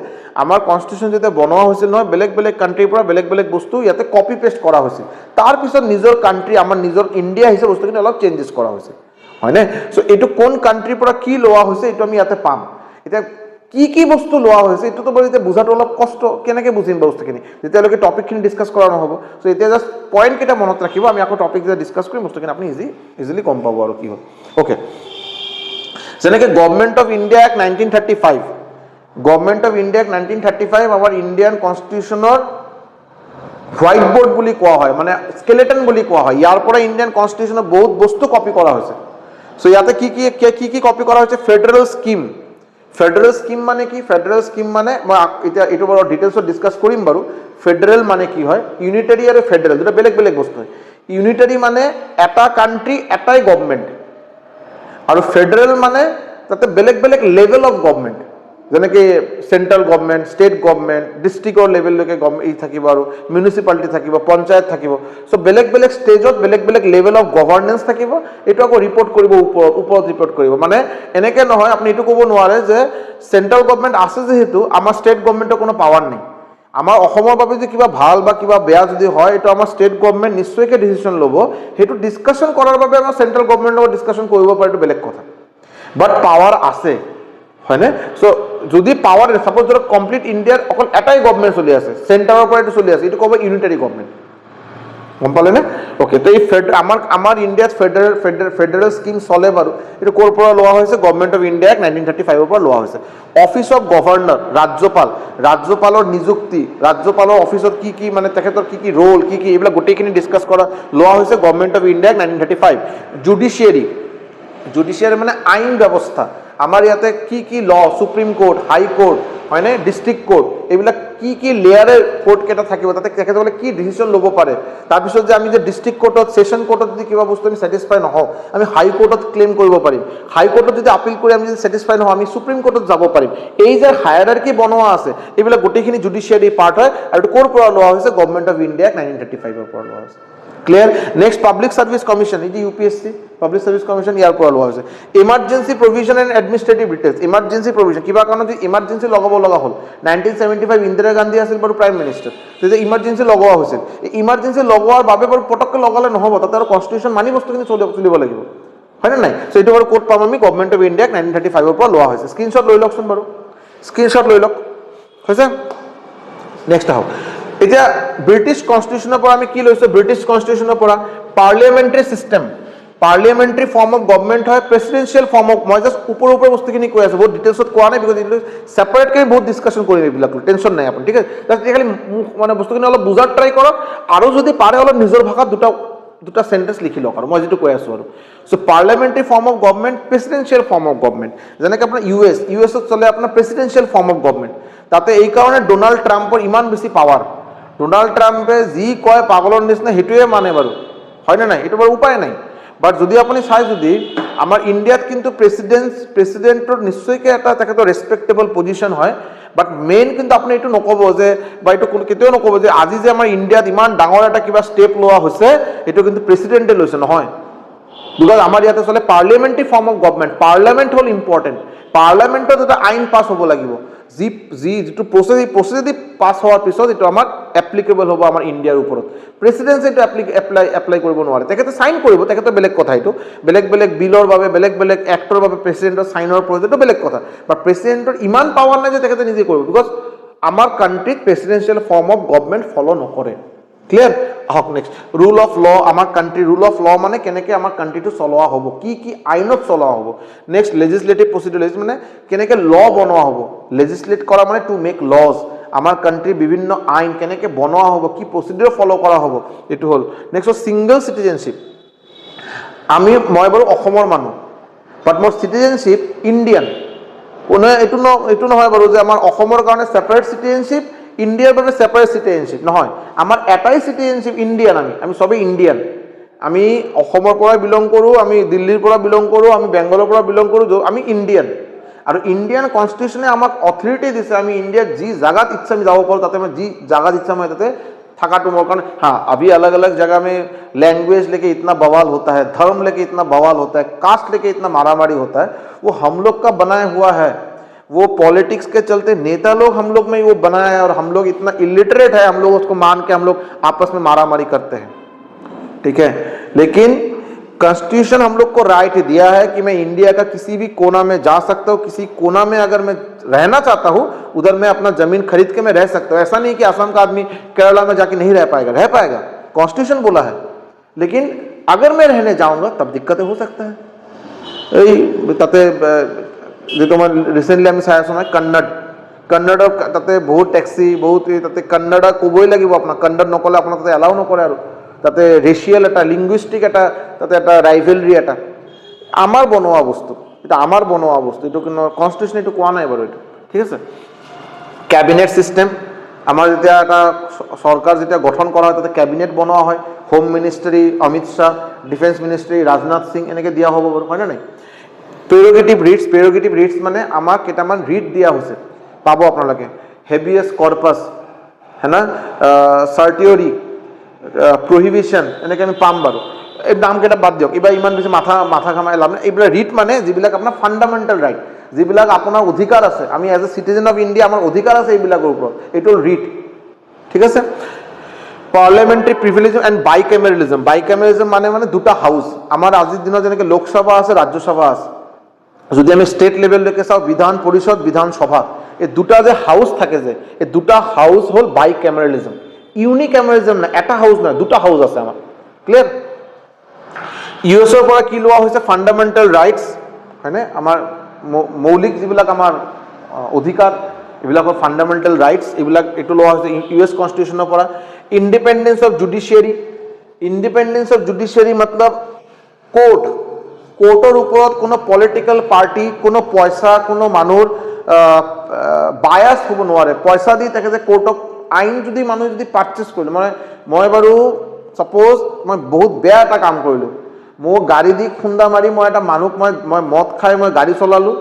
আমাৰ কনষ্টিটিউশ্যন যেতিয়া বনোৱা হৈছিল নহয় বেলেগ বেলেগ কাণ্ট্ৰিৰ পৰা বেলেগ বেলেগ বস্তু ইয়াতে কপি পেষ্ট কৰা হৈছিল তাৰপিছত নিজৰ কাণ্ট্ৰি আমাৰ নিজৰ ইণ্ডিয়া হিচাপে বস্তুখিনি অলপ চেঞ্জেছ কৰা হৈছে হয়নে চ' এইটো কোন কাণ্ট্ৰিৰ পৰা কি লোৱা হৈছে এইটো আমি ইয়াতে পাম এতিয়া কি বস্তু লোৱা হৈছে এইটোতো বাৰু এতিয়া বুজাটো অলপ কষ্ট কেনেকৈ বুজিম বস্তুখিনি যেতিয়ালৈকে টপিকখিনি ডিছকাছ কৰা নহ'ব চ' এতিয়া জাষ্ট পইণ্ট কেইটা মনত ৰাখিব আমি আকৌ টপিক যেতিয়া ডিছকাছ কৰিম বস্তুখিনি আপুনি ইজিলি গম পাব আৰু কি হ'ল অ'কে যেনেকৈ government of India act 1935 government of India act 1935 আমাৰ ইণ্ডিয়ান কনষ্টিটিউশ্যনৰ হোৱাইট বৰ্ড বুলি কোৱা হয় মানে স্কেলেটন বুলি কোৱা হয় ইয়াৰ পৰা ইণ্ডিয়ান কনষ্টিটিউশ্যনৰ বহুত বস্তু কপি কৰা হৈছে চ' ইয়াতে কি কপি কৰা হৈছে ফেডাৰেল স্কিম মানে কি ফেডাৰেল স্কিম মানে মই এতিয়া এইটো বাৰু ডিটেইলছত ডিছকাছ কৰিম বাৰু ফেডাৰেল মানে কি হয় ইউনিটাৰী আৰু ফেডাৰেল দুটা বেলেগ বেলেগ বস্তু হয় ইউনিটাৰী মানে এটা কাণ্ট্ৰি এটাই গভৰ্ণমেণ্ট আৰু ফেডাৰেল মানে তাতে বেলেগ বেলেগ লেভেল অফ গভৰ্ণমেণ্ট যেনেকৈ চেণ্ট্ৰেল গভৰ্ণমেণ্ট ষ্টেট গভৰ্ণমেণ্ট ডিষ্ট্ৰিক্টৰ লেভেললৈকে থাকিব আৰু মিউনিচিপালিটি থাকিব পঞ্চায়ত থাকিব চ' বেলেগ বেলেগ ষ্টেজত বেলেগ বেলেগ লেভেল অফ গভৰ্ণেন্স থাকিব এইটো আকৌ ৰিপৰ্ট কৰিব ওপৰত ৰিপৰ্ট কৰিব মানে এনেকৈ নহয় আপুনি এইটো ক'ব নোৱাৰে যে চেণ্ট্ৰেল গভৰ্ণমেণ্ট আছে যিহেতু আমাৰ ষ্টেট গভৰ্ণমেণ্টৰ কোনো পাৱাৰ নাই আমাৰ অসমৰ বাবে যে কিবা ভাল বা কিবা বেয়া যদি হয় এইটো আমাৰ ষ্টেট গভৰ্ণমেণ্ট নিশ্চয়কৈ ডিচিশ্যন ল'ব সেইটো ডিছকাশ্যন কৰাৰ বাবে আমাৰ চেণ্ট্ৰেল গভৰ্ণমেণ্টৰ লগত ডিছকাশ্যন কৰিব পাৰে এইটো বেলেগ কথা বাট পাৱাৰ আছে হয়নে চ' যদি পাৱাৰ চাপ'জ ধৰক কমপ্লিট ইণ্ডিয়াৰ অকল এটাই গভৰ্ণমেণ্ট চলি আছে চেণ্টাৰৰ পৰা এইটো চলি আছে এইটো ক'ব ইউনিটাৰী গভৰ্ণমেণ্ট গম পালেনে অ'কে তো এই আমাৰ ইণ্ডিয়াত ফেডাৰেল স্কিম চলে বাৰু এইটো ক'ৰ পৰা লোৱা হৈছে গভৰ্ণমেণ্ট অফ ইণ্ডিয়া 1935 পৰা লোৱা হৈছে অফিচ অফ গভৰ্ণৰ ৰাজ্যপালৰ নিযুক্তি ৰাজ্যপালৰ অফিচত কি মানে তেখেতৰ কি ৰোল কি এইবিলাক গোটেইখিনি ডিছকাছ কৰা লোৱা হৈছে গভৰ্ণমেণ্ট অফ ইণ্ডিয়া 1935 জুডিচিয়াৰী মানে আইন ব্যৱস্থা আমাৰ ইয়াতে কি ল সুপ্ৰিম কোৰ্ট হাই কোৰ্ট হয়নে ডিষ্ট্ৰিক্ট কোৰ্ট এইবিলাক কি লেয়াৰে কোৰ্ট কেইটা থাকিব তাতে তেখেতসকলে কি ডিচিশ্যন ল'ব পাৰে তাৰপিছত যে আমি যে ডিষ্ট্ৰিক্ট কোৰ্টত ছেশ্যন কোৰ্টত যদি কিবা বস্তু আমি ছেটিছফাই নহওঁ আমি হাই কোৰ্টত ক্লেইম কৰিব পাৰিম হাই কোৰ্টত যদি আপিল কৰি আমি যদি ছেটিছফাই নহওঁ আমি সুপ্ৰিম কোৰ্টত যাব পাৰিম এই যে হায়াৰাৰ্কি বনোৱা আছে এইবিলাক গোটেইখিনি জুডিচিয়াৰী পাৰ্ট হয় আৰু এইটো ক'ৰ পৰা লোৱা হৈছে গভৰ্ণমেণ্ট অফ ইণ্ডিয়া 1935 পৰা লোৱা হৈছে clear next public service commission এই ইউপিএছচি পাব্লিক ছাৰ্ভিচ কমিশ্যন ইয়াৰ পৰা লোৱা হৈছে emergency provision and administrative details emergency provision কিবা কাৰণত যদি ইমাৰ্জেঞ্চি লগাব লগা হ'ল 1975 ইন্দিৰা গান্ধী আছিল বাৰু প্ৰাইম মিনিষ্টাৰ তেতিয়া ইমাৰ্জেঞ্চি লগোৱা হৈছিল এই ইমাৰ্জেঞ্চি লগোৱাৰ বাবে বাৰু পটককৈ লগালে নহ'ব তাতে আৰু কনষ্টিটিউশ্যন মানি বস্তুখিনি চলিব লাগিব হয়নে নাই চ' এইটো বাৰু ক'ত পাম আমি গভৰ্ণমেণ্ট অফ ইণ্ডিয়াক 1935 পৰা লোৱা হৈছে স্ক্ৰীনশ্বট লৈ লওকচোন বাৰু স্ক্ৰীনশ্বট লৈ লওক হৈছে নেক্সট আহক এতিয়া ব্ৰিটিছ কনষ্টিটিউশ্যনৰ পৰা আমি কি লৈছোঁ ব্ৰিটিছ কনষ্টিটিউশ্যনৰ পৰা parliamentary system parliamentary form of government হয় প্ৰেচিডেঞ্চিয়েল ফৰ্ম অফ মই জাষ্ট ওপৰৰ বস্তুখিনি কৈ আছোঁ বহুত ডিটেইলছত কোৱা নাই বিকজ এইটো ছেপাৰেটকৈ বহুত ডিছকাশ্যন কৰিম এইবিলাক টেনশ্যন নাই আপুনি ঠিক আছে জাষ্ট খালি মানে বস্তুখিনি অলপ বুজাৰ ট্ৰাই কৰক আৰু যদি পাৰে অলপ নিজৰ ভাষাত দুটা সেন্টেন্স লিখি লওক আৰু মই যেটো কৈ আছোঁ আৰু so parliamentary form of government presidential form of government যেনেকৈ আপোনাৰ ইউএছত চলে আপোনাৰ প্ৰেচিডেঞ্চিয়েল ফৰ্ম অফ গভৰ্ণমেণ্ট তাতে এই কাৰণে ডোনাল্ড ট্ৰাম্পৰ ইমান বেছি পাৱাৰ ডোনাল্ড ট্ৰাম্পে যি কয় পাগলৰ নিচিনা সেইটোৱে মানে বাৰু হয়নে নাই এইটো বাৰু উপায় নাই বাট যদি আপুনি চাই যদি আমাৰ ইণ্ডিয়াত কিন্তু প্ৰেচিডেণ্টৰ নিশ্চয়কৈ এটা তেখেতৰ ৰেচপেক্টেবল পজিশ্যন হয় বাট মেইন কিন্তু আপুনি এইটো নক'ব যে বা এইটো কেতিয়াও নক'ব যে আজি যে আমাৰ ইণ্ডিয়াত ইমান ডাঙৰ এটা কিবা ষ্টেপ লোৱা হৈছে এইটো কিন্তু প্ৰেচিডেণ্টে লৈছে নহয় বিকজ আমাৰ ইয়াতে চলে parliamentary form of government parliament হ'ল ইম্পৰ্টেণ্ট পাৰ্লিয়ামেণ্টত এটা আইন পাছ হ'ব লাগিব যিটো প্ৰচেছেদি পাছ হোৱাৰ পিছত এইটো আমাৰ এপ্লিকেবল হ'ব আমাৰ ইণ্ডিয়াৰ ওপৰত প্ৰেচিডেন্সি এইটো এপ্লাই কৰিব নোৱাৰে তেখেতে চাইন কৰিব তেখেতৰ বেলেগ কথা এইটো বেলেগ বিলৰ বাবে বেলেগ এক্টৰ বাবে প্ৰেচিডেণ্টৰ চাইনৰ প্ৰয়োজন এইটো বেলেগ কথা বাট প্ৰেচিডেণ্টৰ ইমান পাৱাৰ নাই যে তেখেতে নিজে কৰিব বিকজ আমাৰ কাণ্ট্ৰিত presidential form of government follow' নকৰে ক্লিয়াৰ আহক নেক্সট ৰুল অফ ল আমাৰ কাণ্ট্ৰি ৰুল অফ ল মানে কেনেকৈ আমাৰ কাণ্ট্ৰিটো চলোৱা হ'ব কি আইনত চলোৱা হ'ব নেক্সট লেজিছলেটিভ প্ৰচিডিউৰ মানে কেনেকৈ ল বনোৱা হ'ব লেজিছলেট কৰা মানে টু মেক লজ আমাৰ কাণ্ট্ৰিৰ বিভিন্ন আইন কেনেকৈ বনোৱা হ'ব কি প্ৰচিডিউৰ ফ'ল' কৰা হ'ব এইটো হ'ল নেক্সট হ'ল ছিংগল চিটিজেনশ্বিপ মই বাৰু অসমৰ মানুহ বাট মোৰ চিটিজেনশ্বিপ ইণ্ডিয়ান কোনে এইটো নহয় বাৰু যে আমাৰ অসমৰ কাৰণে ছেপাৰেট চিটিজেনশ্বিপ ইণ্ডিয়াৰ বাবে ছেপাৰেট চিটিজেনশ্বিপ নহয় আমাৰ এটাই চিটিজেনশ্বিপ ইণ্ডিয়ান আমি চবেই ইণ্ডিয়ান আমি অসমৰ পৰা বিলং কৰোঁ আমি দিল্লীৰ পৰা বিলং কৰোঁ আমি বেংগলৰ পৰা বিলং কৰোঁ আমি ইণ্ডিয়ান আৰু ইণ্ডিয়ান কনষ্টিটিউশ্যনে আমাক অথৰিটি দিছে আমি ইণ্ডিয়াত যি জাগাত ইচ্ছা আমি যাব পাৰোঁ তাতে আমি যি জাগাত ইচ্ছা মই তাতে थकाटो मोर कारण हाँ अभी अलग अलग जगह में लैंग्वेज लेके इतना बवाल होता है, धर्म लेके इतना बवाल होता है, कास्ट लेके इतना मारामारी होता है, वो हम लोग का बनाया हुआ है। वो पॉलिटिक्स के चलते नेता लोग हम लोग में वो बनाया है और हम लोग इतना इलिटरेट है, हम लोग उसको मान के हम लोग आपस में मारामारी करते हैं, ठीक है। लेकिन कॉन्स्टिट्यूशन हम लोग को राइट दिया है कि मैं इंडिया का किसी भी कोना में जा सकता हूँ, किसी कोना में अगर मैं रहना चाहता हूँ उधर मैं अपना जमीन खरीद के मैं रह सकता हूँ। ऐसा नहीं कि असम का आदमी केरला में जाके नहीं रह पाएगा, रह पाएगा, कॉन्स्टिट्यूशन बोला है। लेकिन अगर मैं रहने जाऊंगा तब दिक्कतें हो सकता है। जो तुम्हारे रिसेंटली আমি চাই আছো না কন্নড় তাতে বহুত ট্যাক্সি বহুত তাতে কন্নড় কবই লাগিব, আপনার কন্নড় নকলে আপনার তাতে এলাও নকরে আর তাতে রেশিয়াল একটা লিঙ্গুইস্টিক একটা তাতে একটা রাইভেলরি একটা আমার বনোয়া বস্তু, এটা আমার বনোয়া বস্তু, এটা কোনো কনস্টিটিউশন একটু কোয়া নাই বাৰু এটা, ঠিক আছে। ক্যাবিনেট সিস্টেম আমাৰ যেতিয়া এটা সৰকাৰ যেটা গঠন কৰা হয় তাতে ক্যাবিনেট বনোৱা হয়, home ministry Amit Shah, defence ministry Rajnath Singh এনেকৈ দিয়া হ'ব বাৰু, হয় না নাই। প্ৰেৰগেটিভ ৰিটছ মানে আমাক কেইটামান ৰিট দিয়া হৈছে, পাব আপোনালোকে, হেভিয়াছ কৰ্পাছ হয় না, চাৰ্টিয়ৰি, প্ৰহিবিশ্যন, এনেকৈ আমি পাম বাৰু। এই নামকেইটা বাদ দিয়ক, এইবাৰ ইমান বেছি মাথা ঘামাই লাভ নাই। এইবিলাক ৰিট মানে যিবিলাক আপোনাৰ ফাণ্ডামেণ্টেল ৰাইট, যিবিলাক আপোনাৰ অধিকাৰ আছে, আমি as a citizen of India আমাৰ অধিকাৰ আছে এইবিলাকৰ ওপৰত, এইটো ৰিট, ঠিক আছে। পাৰ্লামেণ্টাৰী প্ৰিভিলেজ এণ্ড বাইকেমেৰেলিজম মানে দুটা হাউচ, আমাৰ আজিৰ দিনত যেনেকৈ লোকসভা আছে ৰাজ্যসভা আছে, যদি আমি স্টেট লেভেললৈকে চাওঁ বিধান পৰিষদ বিধানসভা, এই দুটা যে হাউচ থাকে যে এই দুটা হাউচ হ'ল বাইকেমেৰেলিজম, ইউনিকেমেৰেলিজম নাই, এটা হাউচ নাই, দুটা হাউচ আছে আমাৰ, ক্লিয়াৰ। ইউএছৰ পৰা কি লোৱা হৈছে, ফাণ্ডামেণ্টেল ৰাইটছ, হয়নে, আমাৰ মৌলিক যিবিলাক আমাৰ অধিকাৰ এইবিলাকৰ ফাণ্ডামেণ্টেল ৰাইটছ, এইবিলাক এইটো লোৱা হৈছে ইউএছ কনষ্টিটিউশ্যনৰ পৰা। ইণ্ডিপেণ্ডেঞ্চ অফ জুডিচিয়াৰী মতলব কোৰ্টৰ ওপৰত কোনো পলিটিকেল পাৰ্টি, কোনো পইচা, কোনো মানুহৰ বায়াছ হ'ব নোৱাৰে। পইচা দি তাকে যে কোৰ্টক আইন যদি মানুহে যদি পাৰ্চেছ কৰিলোঁ, মই বাৰু ছাপ'জ মই বহুত বেয়া এটা কাম কৰিলোঁ, মোৰ গাড়ী দি খুন্দা মাৰি মই এটা মানুহক মই মদ খাই মই গাড়ী চলালোঁ,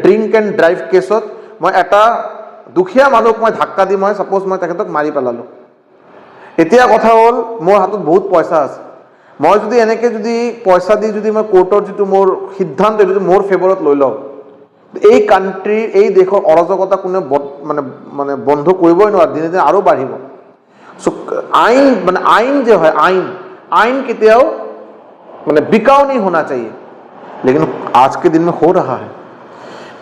ড্ৰিংক এণ্ড ড্ৰাইভ কেছত মই এটা দুখীয়া মানুহক মই ধাক্কা দি মই ছাপ'জ মই তেখেতক মাৰি পেলালোঁ। এতিয়া কথা হ'ল মোৰ হাতত বহুত পইচা আছে, মই যদি এনেকৈ যদি পইচা দি যদি মই কোৰ্টৰ যিটো মোৰ সিদ্ধান্ত যদি মোৰ ফেভৰত লৈ লওঁ, এই কাণ্ট্ৰিৰ এই দেশৰ অৰাজকতা কোনে মানে বন্ধ কৰিবই নোৱাৰে, দিনে দিনে আৰু বাঢ়িব। চ' আইন যে হয় আইন কেতিয়াও মানে बिकाऊ नहीं होना चाहिए, लेकिन आज के दिन में हो रहा है।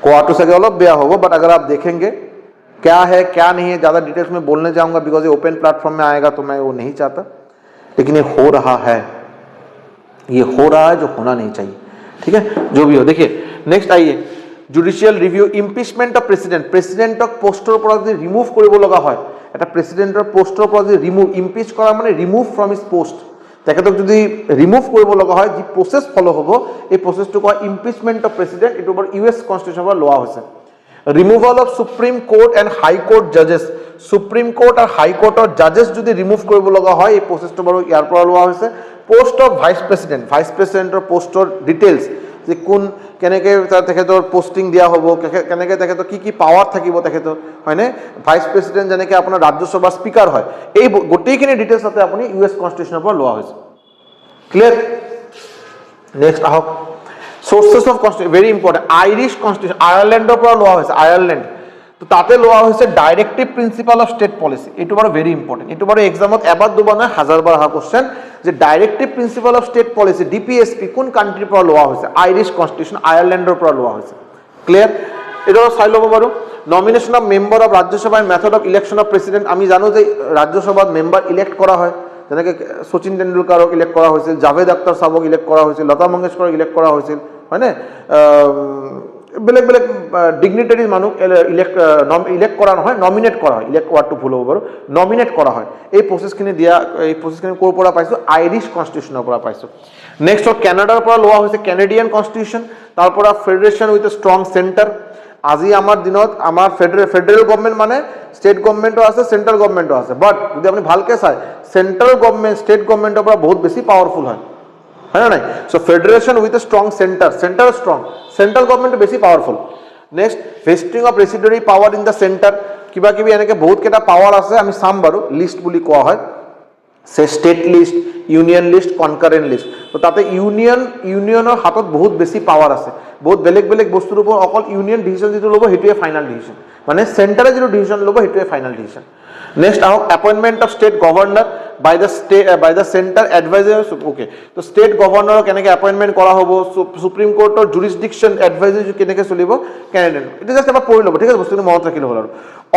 कोआटो से अलग बेया होगा, बट अगर आप देखेंगे क्या है क्या नहीं है, ज़्यादा डिटेल्स में बोलने जाऊंगा बिकॉज ये ओपन प्लेटफॉर्म में आएगा तो मैं वो नहीं चाहता, लेकिन ये हो रहा है जो होना नहीं चाहिए, ठीक है। जो भी हो, देखिए नेक्स्ट आइए, जुडिशियल रिव्यू, इम्पिचमेंट ऑफ प्रेसिडेंटक पोस्टर पर যদি রিমুভ কৰিব লগা হয়, এটা প্ৰেচিডেণ্টৰ পোষ্টৰ পৰা যদি ইম্পিচ কৰা মানে ৰিমুভ ফ্ৰম হিজ পোষ্ট, তেখেতক যদি ৰিমুভ কৰিব লগা হয়, যি প্ৰচেছ ফ'ল' হ'ব এই প্ৰচেছটো কোৱা ইম্পিচমেণ্ট অফ প্ৰেচিডেণ্ট, এইটো বাৰু ইউএছ কনষ্টিটিউশ্যনৰ পৰা লোৱা হৈছে। Removal of supreme court and high court জাজেছ, সুপ্ৰিম কোৰ্ট আৰু হাই কোৰ্টৰ জাজেছ যদি ৰিমুভ কৰিব লগা হয়, এই প্ৰচেছটো বাৰু ইয়াৰ পৰা লোৱা হৈছে। পোষ্ট অফ ভাইচ প্ৰেচিডেণ্টৰ পোষ্টৰ ডিটেইলছ, যে কোন কেনেকৈ তেখেতৰ পোষ্টিং দিয়া হ'ব, কেনেকৈ তেখেতৰ কি পাৱাৰ থাকিব তেখেতৰ, হয়নে। ভাইচ প্ৰেচিডেণ্ট যেনেকৈ আপোনাৰ ৰাজ্যসভাৰ স্পীকাৰ হয়, এই গোটেইখিনি ডিটেইলছ তাতে আপুনি ইউএছ কনষ্টিটিউশ্যনৰ পৰা লোৱা হৈছে, ক্লিয়াৰ। নেক্সট আহক, sources of constitution, very important, Irish constitution, আয়াৰল্যান্ডৰ পৰা লোৱা হৈছে, আয়াৰলেণ্ড, তো তাতে লোৱা হৈছে directive principle of state policy, এইটো বাৰু ভেৰি ইম্পৰ্টেণ্ট, এইটো বাৰু এক্সামত এবাৰ দুবাৰ নহয় হাজাৰবাৰ অহা কোৱেশ্চন, যে directive principle of state policy DPSP কোন কাণ্ট্ৰিৰ পৰা লোৱা হৈছে, আইৰিছ কনষ্টিটিউশ্যন, আয়াৰলেণ্ডৰ পৰা লোৱা হৈছে, ক্লিয়াৰ। এইটো চাই ল'ব বাৰু। Nomination of member of Rajya Sabha and method of election of president, আমি জানো যে ৰাজ্যসভাত মেম্বাৰ ইলেক্ট কৰা হয়, যেনেকৈ শচীন তেণ্ডুলকাৰক ইলেক্ট কৰা হৈছিল, জাভেদ আখতাৰ চাবক ইলেক্ট কৰা হৈছিল, লতা মংগেশকাৰক ইলেক্ট কৰা হৈছিল, হয়নে। বেলেগ বেলেগ ডিগনিটাৰী মানুহ ইলেক্ট কৰা নহয়, নমিনেট কৰা হয়, ইলেক্ট ৱাৰ্ডটো ভুল হ'ব বাৰু, নমিনেট কৰা হয়। এই প্ৰচেছখিনি ক'ৰ পৰা পাইছোঁ, আইৰিছ কনষ্টিটিউশ্যনৰ পৰা পাইছোঁ। নেক্সট হ'ল কেনাডাৰ পৰা লোৱা হৈছে কেনেডিয়ান কনষ্টিটিউশ্যন, তাৰ পৰা federation with a strong centre. আজি আমাৰ দিনত আমাৰ ফেডাৰেল গভৰ্ণমেণ্ট মানে ষ্টেট গভৰ্ণমেণ্টো আছে, চেণ্ট্ৰেল গভৰ্ণমেণ্টো আছে, বাট যদি আপুনি ভালকৈ চায় চেণ্ট্ৰেল গভৰ্ণমেণ্ট ষ্টেট গভৰ্ণমেণ্টৰ পৰা বহুত বেছি পাৱাৰফুল হয়, হয় না নাই। So federation with a strong centre strong, central government বেশি powerful. Next vesting of residuary power in the centre, কিবা কিবি এনেকৈ বহুতকেইটা পাৱাৰ আছে, আমি চাম বাৰু, লিষ্ট বুলি কোৱা হয়, state list, union list, concurrent list. তো তাতে ইউনিয়নৰ হাতত বহুত বেছি পাৱাৰ আছে, বহুত বেলেগ বেলেগ বস্তুৰ ওপৰত অকল ইউনিয়ন ডিচিশ্যন যিটো ল'ব সেইটোৱে ফাইনেল ডিচিশ্যন, মানে চেণ্টাৰে যিটো ডিচিশ্যন ল'ব সেইটোৱে ফাইনেল ডিচিশ্যন। নেক্সট আহক appointment of state governor by the centre adviser, okay. তো ষ্টেট গভৰ্ণৰক কেনেকৈ এপইণ্টমেণ্ট কৰা হ'ব, সুপ্ৰিম কোৰ্টৰ জুৰিছডিকশ্যন এডভাইজাৰী কেনেকৈ চলিব, কেনেকৈ, এইটো জাষ্ট এবাৰ পঢ়ি ল'ব, ঠিক আছে, বস্তুটো মনত ৰাখিলে হ'ল আৰু।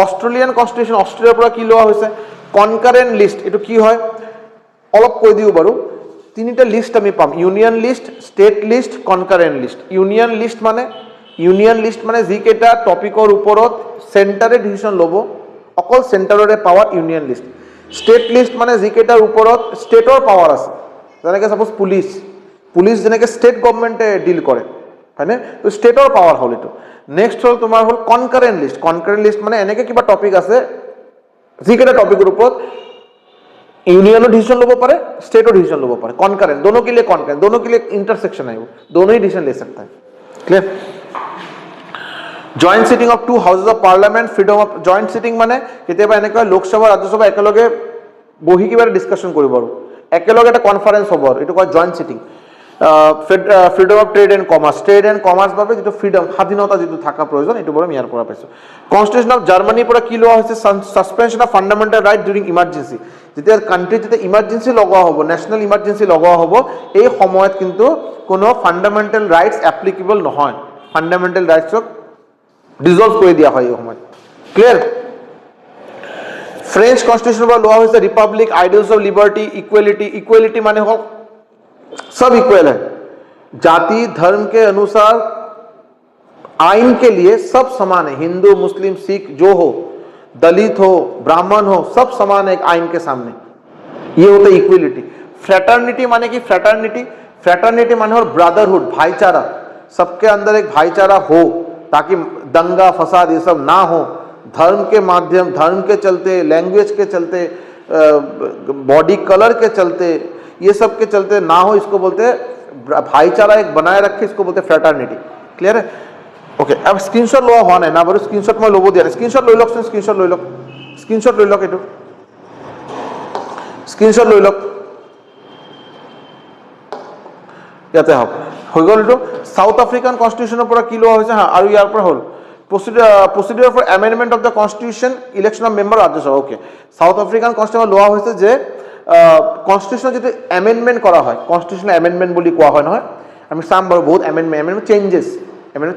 অষ্ট্ৰেলিয়ান কনষ্টিটিউশ্যন, অষ্ট্ৰেলিয়াৰ পৰা কি লোৱা হৈছে, কনকাৰেণ্ট লিষ্ট, এইটো কি হয় অলপ কৈ দিওঁ বাৰু, তিনিটা লিষ্ট আমি পাম, union list, state list, concurrent list. Union list মানে যিকেইটা টপিকৰ ওপৰত চেণ্টাৰে ডিচিশ্যন ল'ব, অকল চেণ্টাৰৰে power, union list. State list মানে যিকেইটাৰ ওপৰত ষ্টেটৰ পাৱাৰ আছে, যেনেকৈ ছাপ'জ পুলিচ যেনেকৈ ষ্টেট গভৰ্ণমেণ্টে ডিল কৰে, হয়নে, তো ষ্টেটৰ পাৱাৰ হ'ল এইটো। নেক্সট হ'ল তোমাৰ হ'ল কনকাৰেণ্ট লিষ্ট মানে এনেকৈ কিবা টপিক আছে যিকেইটা টপিকৰ ওপৰত ইউনিয়নৰ ডিচিশ্যন ল'ব পাৰে, স্টেটৰ ডিচিশ্যন ল'ব পাৰে, কনকারেন্ट, दोनों के लिए इंटरसेक्शन है, वो दोनों ही डिसीजन ले सकता है, clear. Joint sitting of 2 houses of parliament, freedom of joint sitting মানে কেতিয়াবা এনেকুৱা লোকসভা ৰাজ্যসভা একেলগে বহি কিবা ডিছকাশ্যন কৰিব আৰু একেলগে এটা কনফাৰেন্স হ'ব আৰু এইটো কয় joint sitting. Freedom of trade and commerce বাবে যিটো ফ্ৰীডম, স্বাধীনতা যিটো থকা প্ৰয়োজন, এইটো বাৰু আমি ইয়াৰ পৰা পাইছোঁ। কনষ্টিটিউশ্যন অফ জাৰ্মানীৰ পৰা কি লোৱা হৈছে, suspension of fundamental right during emergency, যেতিয়া কাণ্ট্ৰিত যেতিয়া ইমাৰ্জেঞ্চি লগোৱা হ'ব, নেশ্যনেল ইমাৰ্জেঞ্চি লগোৱা হ'ব, এই সময়ত কিন্তু কোনো ফাণ্ডামেণ্টেল ৰাইটছ এপ্লিকেবল নহয়, ফাণ্ডামেণ্টেল ৰাইটছক ডিজলভ কৰি দিয়া হয় এই সময়ত, ক্লিয়াৰ। ফ্ৰেঞ্চ কনষ্টিটিউশ্যনৰ পৰা লোৱা হৈছে ৰিপাব্লিক, আইডিয়ালছ অফ লিবাৰ্টি, इक्वलिटी माने हो सब इक्वल है, जाति धर्म के अनुसार आइन के लिए सब समान है, हिंदू मुस्लिम सिख जो हो, दलित हो ब्राह्मण हो, सब समान है एक आइन के सामने, ये होता है इक्वलिटी। फ्रेटर्निटी माने कि फ्रेटर्निटी माने हो ब्रदरहुड, भाईचारा, सबके अंदर एक भाईचारा हो ताकि दंगा फसाद ये सब ना हो, धर्म के माध्यम, धर्म के चलते, लैंग्वेज के चलते, बॉडी कलर के चलते, ये सब के चलते ना हो, इसको बोलते हैं भाईचारा एक बनाए रखे, इसको बोलते हैं फ्रेटर्निटी, क्लियर है। ओके, अब स्क्रीनशॉट लोৱা হোৱা নাই না বাৰু, স্ক্ৰীনশ্বট মই ল'ব দিয়া নাই, স্ক্ৰীনশ্বট লৈ লওকচোন, স্ক্ৰীনশ্বট লৈ লওক এইটো, স্ক্ৰীনশ্বট লৈ লওক, ইয়াতে হওক, হৈ গ'ল এইটো। সাউথ আফ্ৰিকান কনষ্টিটিউশ্যনৰ পৰা কি লোৱা হৈছে, আৰু ইয়াৰ পৰা হ'ল procedure for amendment of the constitution, election of member Rajya Sabha, okay. South African constitution লোৱা হৈছে যে কনষ্টিটিউশ্যন যিটো এমেণ্ডমেণ্ট কৰা হয়, কনষ্টিটিউশ্যনেল এমেণ্ডমেণ্ট বুলি কোৱা হয় নহয়, আমি চাম বাৰু বহুত এমেণ্ডমেণ্ট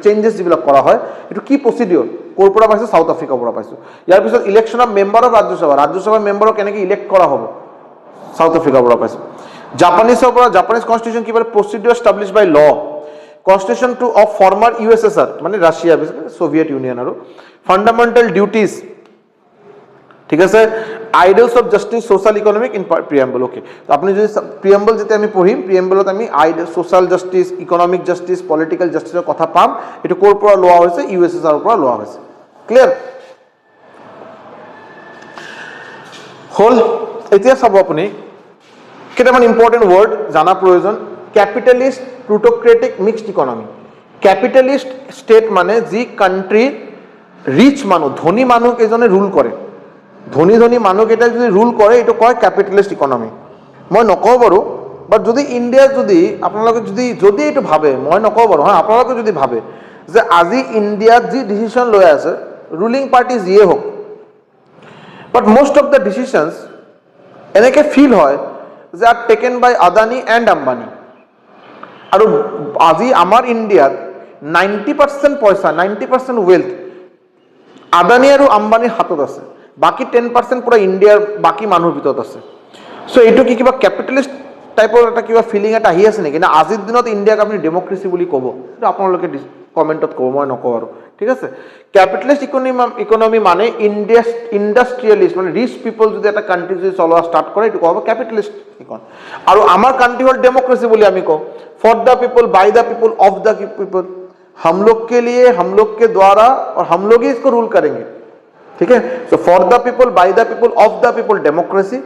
চেঞ্জেছ যিবিলাক কৰা হয়, এইটো কি প্ৰচিডিঅ'ৰ, ক'ৰ পৰা পাইছোঁ, সাউথ আফ্ৰিকাৰ পৰা পাইছোঁ। ইয়াৰ পিছত ইলেকশ্যন অফ মেম্বাৰ অফ ৰাজ্যসভাৰ মেম্বাৰক কেনেকৈ ইলেক্ট কৰা হ'ব, সাউথ আফ্ৰিকাৰ পৰা পাইছোঁ। জাপানিজৰ পৰা, জাপানিজ কনষ্টিটিউশ্যন কিবা প্ৰচিডিঅ'ৰ establish by law, constitution two of former USSR মানে ৰাছিয়া, সোভিয়েট ইউনিয়ন, আৰু ফাণ্ডামেণ্টেল ডিউটিজ, ঠিক আছে, ideals of justice social economic in preamble, okay. তো আপুনি যদি প্ৰিএম্বল যেতিয়া আমি পঢ়িম, প্ৰিএম্বলত আমি social justice, economic justice, political জাষ্টিছৰ কথা পাম, এইটো ক'ৰ পৰা লোৱা হৈছে, USSR পৰা লোৱা হৈছে, ক্লিয়াৰ হ'ল। এতিয়া চাব আপুনি কেইটামান ইম্পৰ্টেণ্ট ৱৰ্ড জানা প্ৰয়োজন। ক্যাপিটালিষ্ট, প্লুটোক্ৰেটিক, মিক্সড ইকনমি। ক্যাপিটালিষ্ট ষ্টেট মানে যি কাণ্ট্ৰি ৰিচ মানুহ, ধনী মানুহ কেইজনে ৰুল কৰে, ধনী মানুহকেইটাই যদি ৰুল কৰে, এইটো কয় ক্যাপিটালিষ্ট ইকনমি। মই নকওঁ বাৰু, বাট যদি ইণ্ডিয়াত যদি আপোনালোকে যদি এইটো ভাবে, মই নকওঁ বাৰু হা, আপোনালোকে যদি ভাবে যে আজি ইণ্ডিয়াত যি ডিচিশ্যন লৈ আছে ৰুলিং পাৰ্টি যিয়ে হওক, but most of the decisions এনেকৈ ফিল হয় যে are taken by Adani and Ambani, আৰু আজি আমাৰ ইণ্ডিয়াত 90% পইচা, 90% ৱেল্থ আদানী আৰু আম্বানীৰ হাতত আছে, বাকী 10% পুৰা ইণ্ডিয়াৰ বাকী মানুহৰ ভিতৰত আছে। চ' এইটো কি কিবা কেপিটেলিষ্ট টাইপৰ এটা কিবা ফিলিং এটা আহি আছে নেকি, না আজিৰ দিনত ইণ্ডিয়াক আপুনি ডেমক্ৰেচি বুলি ক'ব, সেইটো আপোনালোকে কমেণ্টত ক'ব, মই নকওঁ আৰু, ঠিক আছে। কেপিটেলিষ্ট ইকনমি মানে ইণ্ডাষ্ট্ৰিয়েলিষ্ট, মানে ৰিচ পিপল যদি এটা কাণ্ট্ৰি যদি চলোৱা ষ্টাৰ্ট কৰে, এইটো ক'ব কেপিটেলিষ্ট ইকনমি। আৰু আমাৰ কাণ্ট্ৰি হ'ল ডেমক্ৰেচি বুলি আমি কওঁ, for the people, by the people, of the people, हम लोग के लिए, हम लोग के द्वारा, और हम लोग ही इसको रूल करेंगे, ठीक है। So for the people, by the people, of the people, democracy.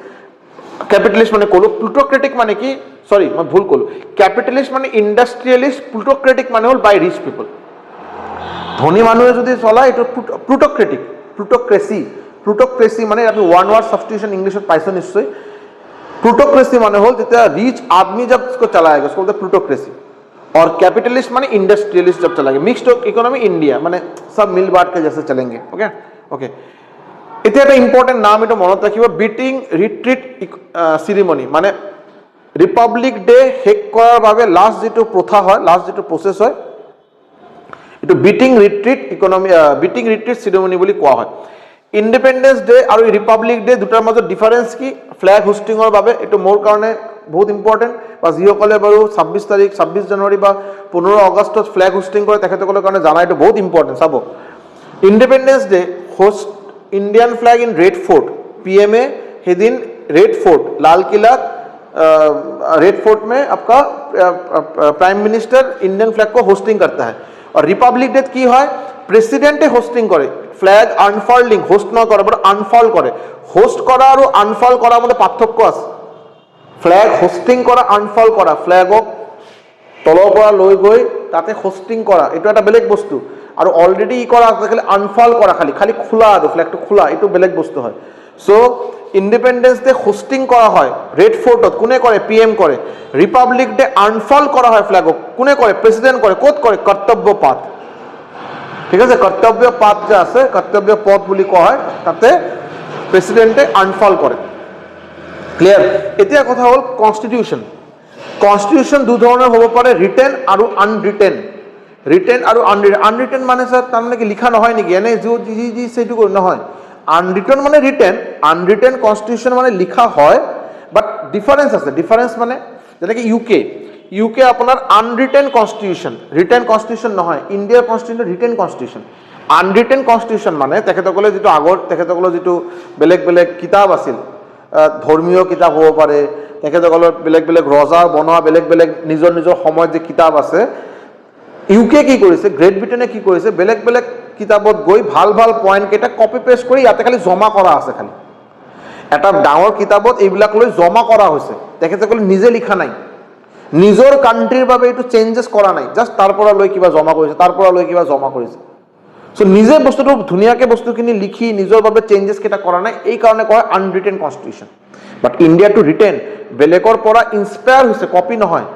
Capitalist माने कोलो, प्लूटोक्रेटिक माने कि, सॉरी मैं भूल कोलो, कैपिटलिस्ट माने इंडस्ट्रियलिस्ट, प्लूटोक्रेटिक माने होल बाय रिच पीपल। ধনী মানুহে যদি চলায় এইটো প্লুটক্ৰেচি মানে আপনি ওয়ান ওয়ার্ড সাবস্টিটিউশন इंग्लिशত পাইছে নিশ্চয় प्लूटोक्रेसी माने होल जितना रिच आदमी जब इसको चलाएगा उसको बोलते हैं प्लूटोक्रेसी और कैपिटलिस्ट माने इंडस्ट्रियलिस्ट जब चलाएंगे मिक्स्ड इकोनॉमी इंडिया माने सब मिल बांट के जैसे चलेंगे ओके ओके इतना एक इम्पोर्टेंट नाम এটা মনত রাখিব বিটিং রিট্রিট সিরিমনি মানে রিপাবলিক ডে হেক করার ভাবে লাস্ট যেটো প্রথা হয় লাস্ট যেটো প্রসেস হয় এটো বিটিং রিট্রিট সিরিমনি বলি কোয়া হয় ইন্ডিপেন্ডেন্স ডে আর রিপাবলিক ডে দুটার মধ্যে ডিফারেন্স কি ফ্ল্যাগ হোস্টিংৰ বাবে এটো মোৰ কাৰণে বহুত ইম্পৰ্টেন্ট বা যিসকলে বাৰু 26 জানুৱাৰী বা 15 আগষ্টত ফ্ল্যাগ হোস্টিং কৰে তেখেতসকলৰ কাৰণে জানা এটো বহুত ইম্পৰ্টেন্ট চাব independence day host Indian flag in red fort पीएमए हे दिन red fort Lal Qila red fort में आपका प्राइम मिनिस्टर इंडियन फ्लैग को होस्टिंग करता है और रिपब्लिक डे की है प्रेसिडेंटे होस्टिंग करे फ्लैग आनफोल्डिंग होस्ट न करे बट आनफोल्ड करे होस्ट करा और आनफोल्ड करार मध्य पार्थक्य आछे फ्लैग होस्टिंग करा आनफोल्ड करा फ्लैगक तলৰ পৰা লৈ গৈ তাতে হোস্টিং কৰা এটা এটা বেলেগ বস্তু আর অলরেডি ই করা আছে খালি আনফল করা খালি খোলা আছে ফ্ল্যাগটো খোলা এটো বেলেগ বস্তু হয় সো ইন্ডিপেন্ডেন্স ডে হোস্টিং করা হয় রেড ফোর্টত কোনে করে পিএম করে রিপাবলিক ডে আনফল করা হয় ফ্ল্যাগক কোনে করে প্রেসিডেন্ট করে কোত করে কর্তব্য পথ ঠিক আছে কর্তব্য পথ যে আছে কর্তব্য পথ বলি কোয়া হয় তাতে প্রেসিডেন্টে আনফল করে ক্লিয়ার এতিয়া কথা হল কনস্টিটিউশন দু ধরনের হব পারে রিটেন আর আনরিটেন রিটেন আর আনরিটেন মানে স্যার তার মানে কি লিখা নহয় নেকি এনে জি সেটু নহয় আনরিটেন মানে রিটেন আনরিটেন কনস্টিটিউশন মানে লিখা হয় বাট ডিফারেন্স আছে ডিফারেন্স মানে যেটা কি ইউকে আপনার আনরিটেন কনস্টিটিউশন রিটেন কনস্টিটিউশন নহয় ইন্ডিয়ার constitution written constitution unwritten constitution মানে তেখেতসকলে যেটো আগৰ তেখেতসকলৰ যেটো বেলেগ বেলেগ কিতাপ আছিল ধৰ্মীয় কিতাপ হ'ব পাৰে তেখেতসকলৰ বেলেগ বেলেগ ৰজা বনোৱা বেলেগ বেলেগ নিজৰ সময়ত যে কিতাপ আছে ইউকে কি কৰিছে গ্ৰেট ব্ৰিটেনে কি কৰিছে বেলেগ বেলেগ কিতাপত গৈ ভাল ভাল পয়েন্ট কেটা কপি পেস্ট কৰি ইয়াতে খালি জমা কৰা আছে খালি এটা ডাঙৰ কিতাপত এইবিলাক লৈ জমা কৰা হৈছে তেখেতসকলে নিজে লিখা নাই নিজৰ কান্ট্ৰিৰ বাবে এটো চেঞ্জেস কৰা নাই জাস্ট তাৰ পৰা লৈ কিবা জমা কৰিছে তাৰ পৰা লৈ কিবা জমা কৰিছে সো নিজে বস্তুটো ধুনিয়াকে বস্তুখিনি লিখি নিজৰ বাবে চেঞ্জেস কেটা কৰা নাই এই কাৰণে কয় আনৰিটেন কনস্টিটিউশন বাট ইন্ডিয়া টু ৰিটেন বেলেগৰ পৰা ইনস্পায়াৰ হৈছে কপি নহয়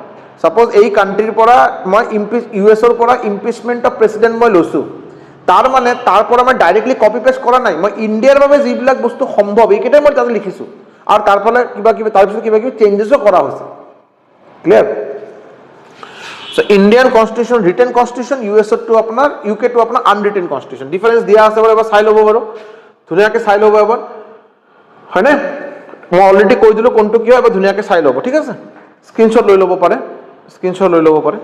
সাপোজ এই কান্ট্ৰিৰ পৰা মই ইউএছৰ পৰা ইমপিচমেন্ট অফ প্ৰেসিডেন্ট মই লৈছো তাৰ মানে তাৰ পৰা মই ডাইৰেক্টলি কপি পেস্ট কৰা নাই মই ইন্ডিয়াৰ বাবে যিবিলাক বস্তু সম্ভৱ এইকেইটা মই তাতে লিখিছো আৰু তাৰ ফলে কিবা তাৰ পিছত কিবা চেঞ্জেসও কৰা হৈছে clear so Indian constitution written constitution ইউএছৰ টু আপোনাৰ ইউকে টু আপোনাৰ আনৰিটেন কনস্টিটিউশন ডিফাৰেন্স দিয়া আছে বাৰু এবাৰ চাই ল'ব বাৰু ধুনিয়াকে চাই ল'ব এবাৰ হয়নে মই অলৰেডি কৈ দিলো কোনটো কি হয় এবাৰ ধুনিয়াকে চাই ল'ব ঠিক আছে স্ক্ৰিনশট লৈ ল'ব পাৰে স্ক্ৰিনশট লৈ ল'ব পাৰে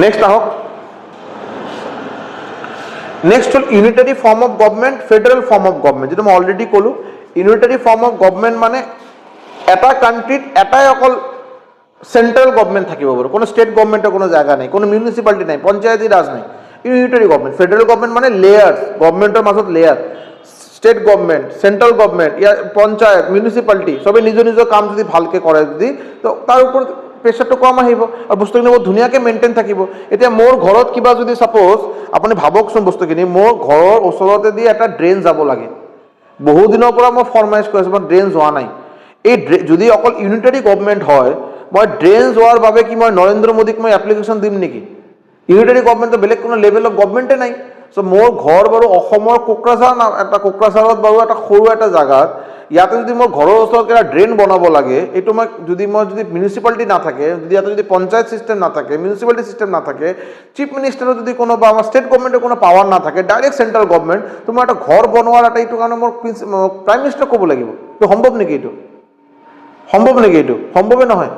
নেক্সট আহক next hall unitary form of government federal form of government যেটা মই অলরেডি কলো ইউনিটারি ফর্ম অফ গভর্নমেন্ট মানে এটা কান্ট্রিত এটাই অকল সেন্ট্রাল গভর্নমেন্ট থাকিব পারে কোনো স্টেট গভর্নমেন্টের কোনো জায়গা নাই কোনো মিউনিসিপালিটি নাই পঞ্চায়েতি রাজ নাই ইউনিটারি গভর্নমেন্ট ফেডারেল গভর্নমেন্ট মানে লেয়ার্স গভর্নমেন্টের মাজত layer state government central government ইয়া পঞ্চায়েত মিউনিসিপালিটি সবে নিজ নিজ কাম যদি ভালকে কৰে যদি তো তাৰ উপৰ প্ৰেসাৰটো কম আহিব আৰ বস্তুখিনি বহুত ধুনিয়াকে মেইনটেইন থাকিব এতিয়া মোৰ ঘৰত কিবা যদি সাপোজ আপুনি ভাবকচোন বস্তুখিনি মোৰ ঘৰৰ ওচৰতে দি এটা ড্ৰেইন যাব লাগে বহু দিনৰ পৰা মই ফৰমাইজ কৰি আছো ড্ৰেইন যোৱা নাই এই যদি অকল ইউনিটাৰি গভৰ্নমেন্ট হয় মই ড্ৰেইন যোৱাৰ বাবে কি মই নৰেন্দ্ৰ মোদীক মই এপ্লিকেশন দিম নেকি ইউনিটাৰি গভৰ্নমেন্ট তো বেলেগ কোনো লেভেল অফ গভৰ্নমেন্টে নাই সো মোৰ ঘৰ বাৰু অসমৰ কোকৰাঝাৰ এটা কোকৰাঝাৰত বাৰু এটা সৰু এটা জায়গাত ইয়াতে যদি মই ঘৰৰ ওচৰত এটা ড্ৰেইন বনাব লাগে এইটো মই যদি মিউনিসিপালিটি না থাকে যদি ইয়াতে যদি পঞ্চায়েত সিস্টেম না থাকে মিউনিসিপালিটি সিস্টেম না থাকে চিফ মিনিস্টাৰৰ যদি কোনো বা আমাৰ ষ্টেট গভৰ্নমেন্টেৰ কোনো পাৱাৰ না থাকে ডাইৰেক্ট সেন্ট্ৰাল গভৰ্নমেন্ট তো মই এটা ঘৰ বনোৱাৰ এটা এইটো কাৰণে মোৰ প্ৰাইম মিনিষ্টাৰ ক'ব লাগিব তো সম্ভৱ নেকি এইটো সম্ভৱে নহয়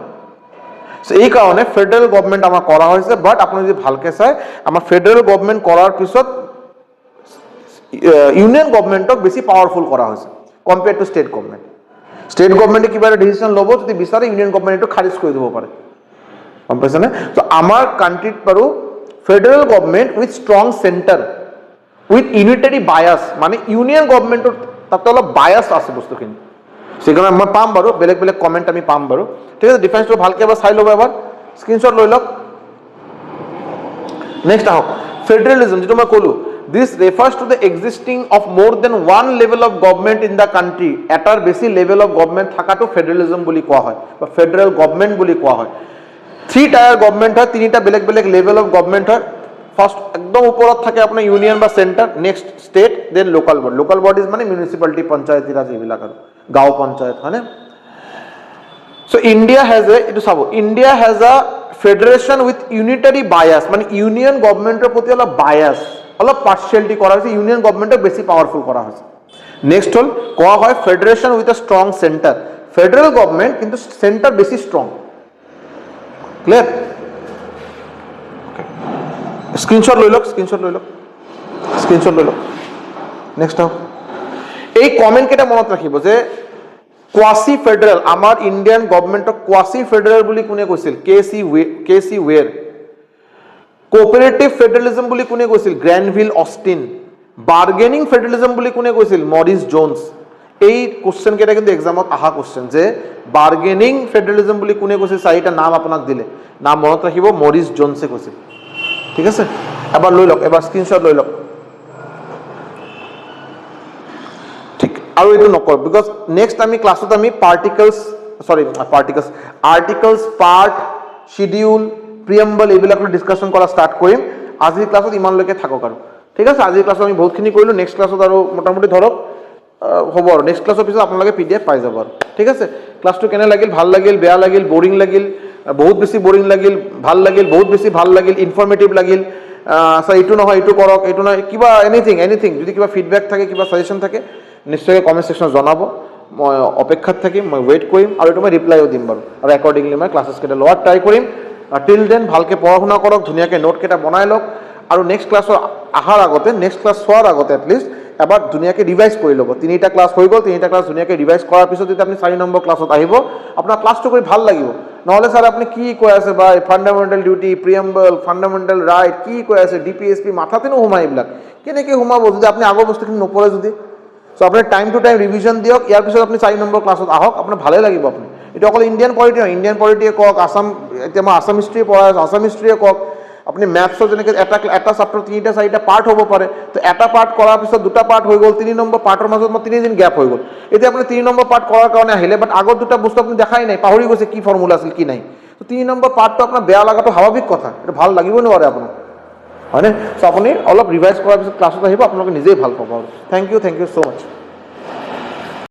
সো এই কারণে ফেডারেল গভর্নমেন্ট আমার করা হয়েছে বাট আপনি যদি ভালকে চাই আমার ফেডারেল গভর্নমেন্ট করার পিছত ইউনিয়ন গভর্নমেন্টক বেশি পাওয়ারফুল করা হয়েছে কম্পেয়ার টু স্টেট গভর্নমেন্টে কিবা একটা ডিসিশন লব যদি বিচারে ইউনিয়ন গভর্নমেন্ট একটু খারিজ করে দিব পারে গম পাইছে না তো আমার কান্ট্রিত পারো federal government with strong centre with unitary bias মানে ইউনিয়ন গভৰ্নমেন্টৰ তাতে অলপ বায়াস আছে বস্তুখিনি সেখানে আমি পাম বাৰু বেলেগ বেলেগ কমেন্ট আমি পাম বাৰু ঠিক আছে ডিফাৰেন্সটো ভালকে এবাৰ চাই ল'ব এবাৰ স্ক্ৰিনশট লৈ লওক নেক্সট আহক ফেডাৰেলিজম যেটো মই ক'লো, this refers to the existing of more than one level of government in the country, এটাৰ বেছি লেভেল অফ গভৰ্ণমেণ্ট থকাটো ফেডাৰেলিজম বুলি কোৱা হয় বা ফেডাৰেল গভৰ্ণমেণ্ট বুলি কোৱা হয়। 3 টায়াৰ গভৰ্ণমেণ্ট হয়, 3টা বেলেগ বেলেগ লেভেল অফ গভৰ্ণমেণ্ট হয়। ফাৰ্ষ্ট একদম ওপৰত থাকে আপোনাৰ ইউনিয়ন বা centre, next state, then local body. Local bodies মানে মিউনিচিপালিটি, পঞ্চায়তী ৰাজ এইবিলাক আৰু গাঁও পঞ্চায়ত হয়নে। চ' ইণ্ডিয়া হেজ এ, এইটো চাব, ইণ্ডিয়া হেজ আ ফেডাৰেশ্যন উইথ ইউনিটাৰী বায়াছ, মানে ইউনিয়ন গভৰ্ণমেণ্টৰ প্ৰতি অলপ বায়াছ, অলপ পাৰ্চিয়েলিটি কৰা হৈছে, ইউনিয়ন গভৰ্ণমেণ্টক বেছি পাৱাৰফুল কৰা হৈছে। নেক্সট হ'ল কোৱা হয় federation with a strong centre, federal government কিন্তু চেণ্টাৰ বেছি ষ্ট্ৰং। ক্লিয়াৰ? স্ক্ৰীনশ্বট লৈ লওক, স্ক্ৰীনশ্বট লৈ লওক, স্ক্ৰীনশ্বট লৈ লওক। নেক্সট আহক, এই কমেণ্ট কেইটা মনত ৰাখিব যে কোৱাচি ফেডাৰেল, আমাৰ ইণ্ডিয়ান গভৰ্ণমেণ্টক কোৱাচি ফেডাৰেল বুলি কোনে কৈছিল? কে চি ৱেৰ। কোঅপাৰেটিভ ফেডাৰেলিজম বুলি কোনে কৈছিল? গ্ৰেনভিল অষ্টিন। বাৰ্গেনিং ফেডাৰেলিজম বুলি কোনে কৈছিল? Morris Jones. এই কোশ্চেন কেইটা কিন্তু এক্সামত অহা কোশ্চেন, যে বাৰ্গেনিং ফেডাৰেলিজম বুলি কোনে কৈছিল? 4টা নাম আপোনাক দিলে, নাম মনত ৰাখিব, মৰিছ জোনছে কৈছিল। ঠিক আছে, এবাৰ লৈ লওক, এবাৰ স্ক্ৰীনশ্বট লৈ লওক। ঠিক, আৰু এইটো নকৰো, বিকজ নেক্সট আমি ক্লাছত আমি আৰ্টিকলছ, পাৰ্ট, শিডিউল, প্ৰিএম্বল এইবিলাক ডিছকাশ্যন কৰা ষ্টাৰ্ট কৰিম। আজিৰ ক্লাছত ইমানলৈকে থাকক আৰু। ঠিক আছে, আজিৰ ক্লাছত আমি বহুতখিনি কৰিলোঁ, নেক্সট ক্লাছত আৰু মোটামুটি ধৰক হ'ব আৰু, নেক্সট ক্লাছৰ পিছত আপোনালোকে PDF পাই যাব আৰু। ঠিক আছে, ক্লাছটো কেনে লাগিল? ভাল লাগিল, বেয়া লাগিল, বৰিং লাগিল, বহুত বেছি বৰিং লাগিল, ভাল লাগিল, বহুত বেছি ভাল লাগিল, ইনফৰ্মেটিভ লাগিল, ছাৰ এইটো নহয় এইটো কৰক, এইটো নহয়, কিবা এনিথিং, যদি কিবা ফিডবেক থাকে, কিবা ছাজেশ্যন থাকে, নিশ্চয়কৈ কমেণ্ট ছেকশ্যনত জনাব। মই অপেক্ষাত থাকিম, মই ৱেইট কৰিম, আৰু এইটো মই ৰিপ্লাইও দিম বাৰু, আৰু একৰ্ডিংলি মই ক্লাছেছকেইটা লোৱাৰ ট্ৰাই কৰিম। টিল দেন ভালকৈ পঢ়া শুনা কৰক, ধুনীয়াকৈ নোটকেইটা বনাই লওক, আৰু নেক্সট ক্লাছৰ অহাৰ আগতে, নেক্সট ক্লাছ চোৱাৰ আগতে এটলিষ্ট এবাৰ ধুনীয়াকৈ ৰিভাইজ কৰি ল'ব। 3টা ক্লাছ হৈ গ'ল, 3টা ক্লাছ ধুনীয়াকৈ ৰিভাইজ কৰাৰ পিছত যদি আপুনি 4 নম্বৰ ক্লাছত আহিব, আপোনাৰ ক্লাছটো কৰি ভাল লাগিব। নহ'লে ছাৰ আপুনি কি কৈ আছে বা ফাণ্ডামেণ্টেল ডিউটি, প্ৰিএম্বল, ফাণ্ডামেণ্টেল ৰাইট, কি কৈ আছে, DPSP, মাথাতে নোসোমায় এইবিলাক। কেনেকৈ সোমাব যদি আপুনি আগৰ বস্তুখিনি নপঢ়ে যদি? চ' আপুনি টাইম টু টাইম ৰিভিজন দিয়ক, ইয়াৰ পিছত আপুনি 4 নম্বৰ ক্লাছত আহক, আপোনাৰ ভালেই লাগিব। আপুনি এইটো অকল ইণ্ডিয়ান পলিটি নহয়, ইণ্ডিয়ান পলিটিয়ে কওক, এতিয়া মই আছাম হিষ্ট্ৰীয়ে পঢ়াই আছোঁ, আছাম হিষ্ট্ৰীয়ে কওক, আপুনি মেথছৰ যেনেকৈ এটা চাপ্টাৰ 3টা 4টা পাৰ্ট হ'ব পাৰে, তো এটা পাৰ্ট কৰাৰ পিছত 2টা পাৰ্ট হৈ গ'ল, 3 নম্বৰ পাৰ্টৰ মাজত মই 3 দিন গেপ হৈ গ'ল। এতিয়া আপুনি 3 নম্বৰ পাৰ্ট কৰাৰ কাৰণে আহিলে, বাট আগৰ 2টা বস্তু আপুনি দেখাই নাই, পাহৰি গৈছে কি ফৰ্মুলা আছিল কি নাই। তো 3 নম্বৰ পাৰ্টটো আপোনাৰ বেয়া লগাটো স্বাভাৱিক কথা, এইটো ভাল লাগিবই নোৱাৰে আপোনাক, হয়নে? চ' আপুনি অলপ ৰিভাইজ কৰাৰ পিছত ক্লাছত আহিব, আপোনালোকে নিজেই ভাল পাব আৰু। Thank you so' much.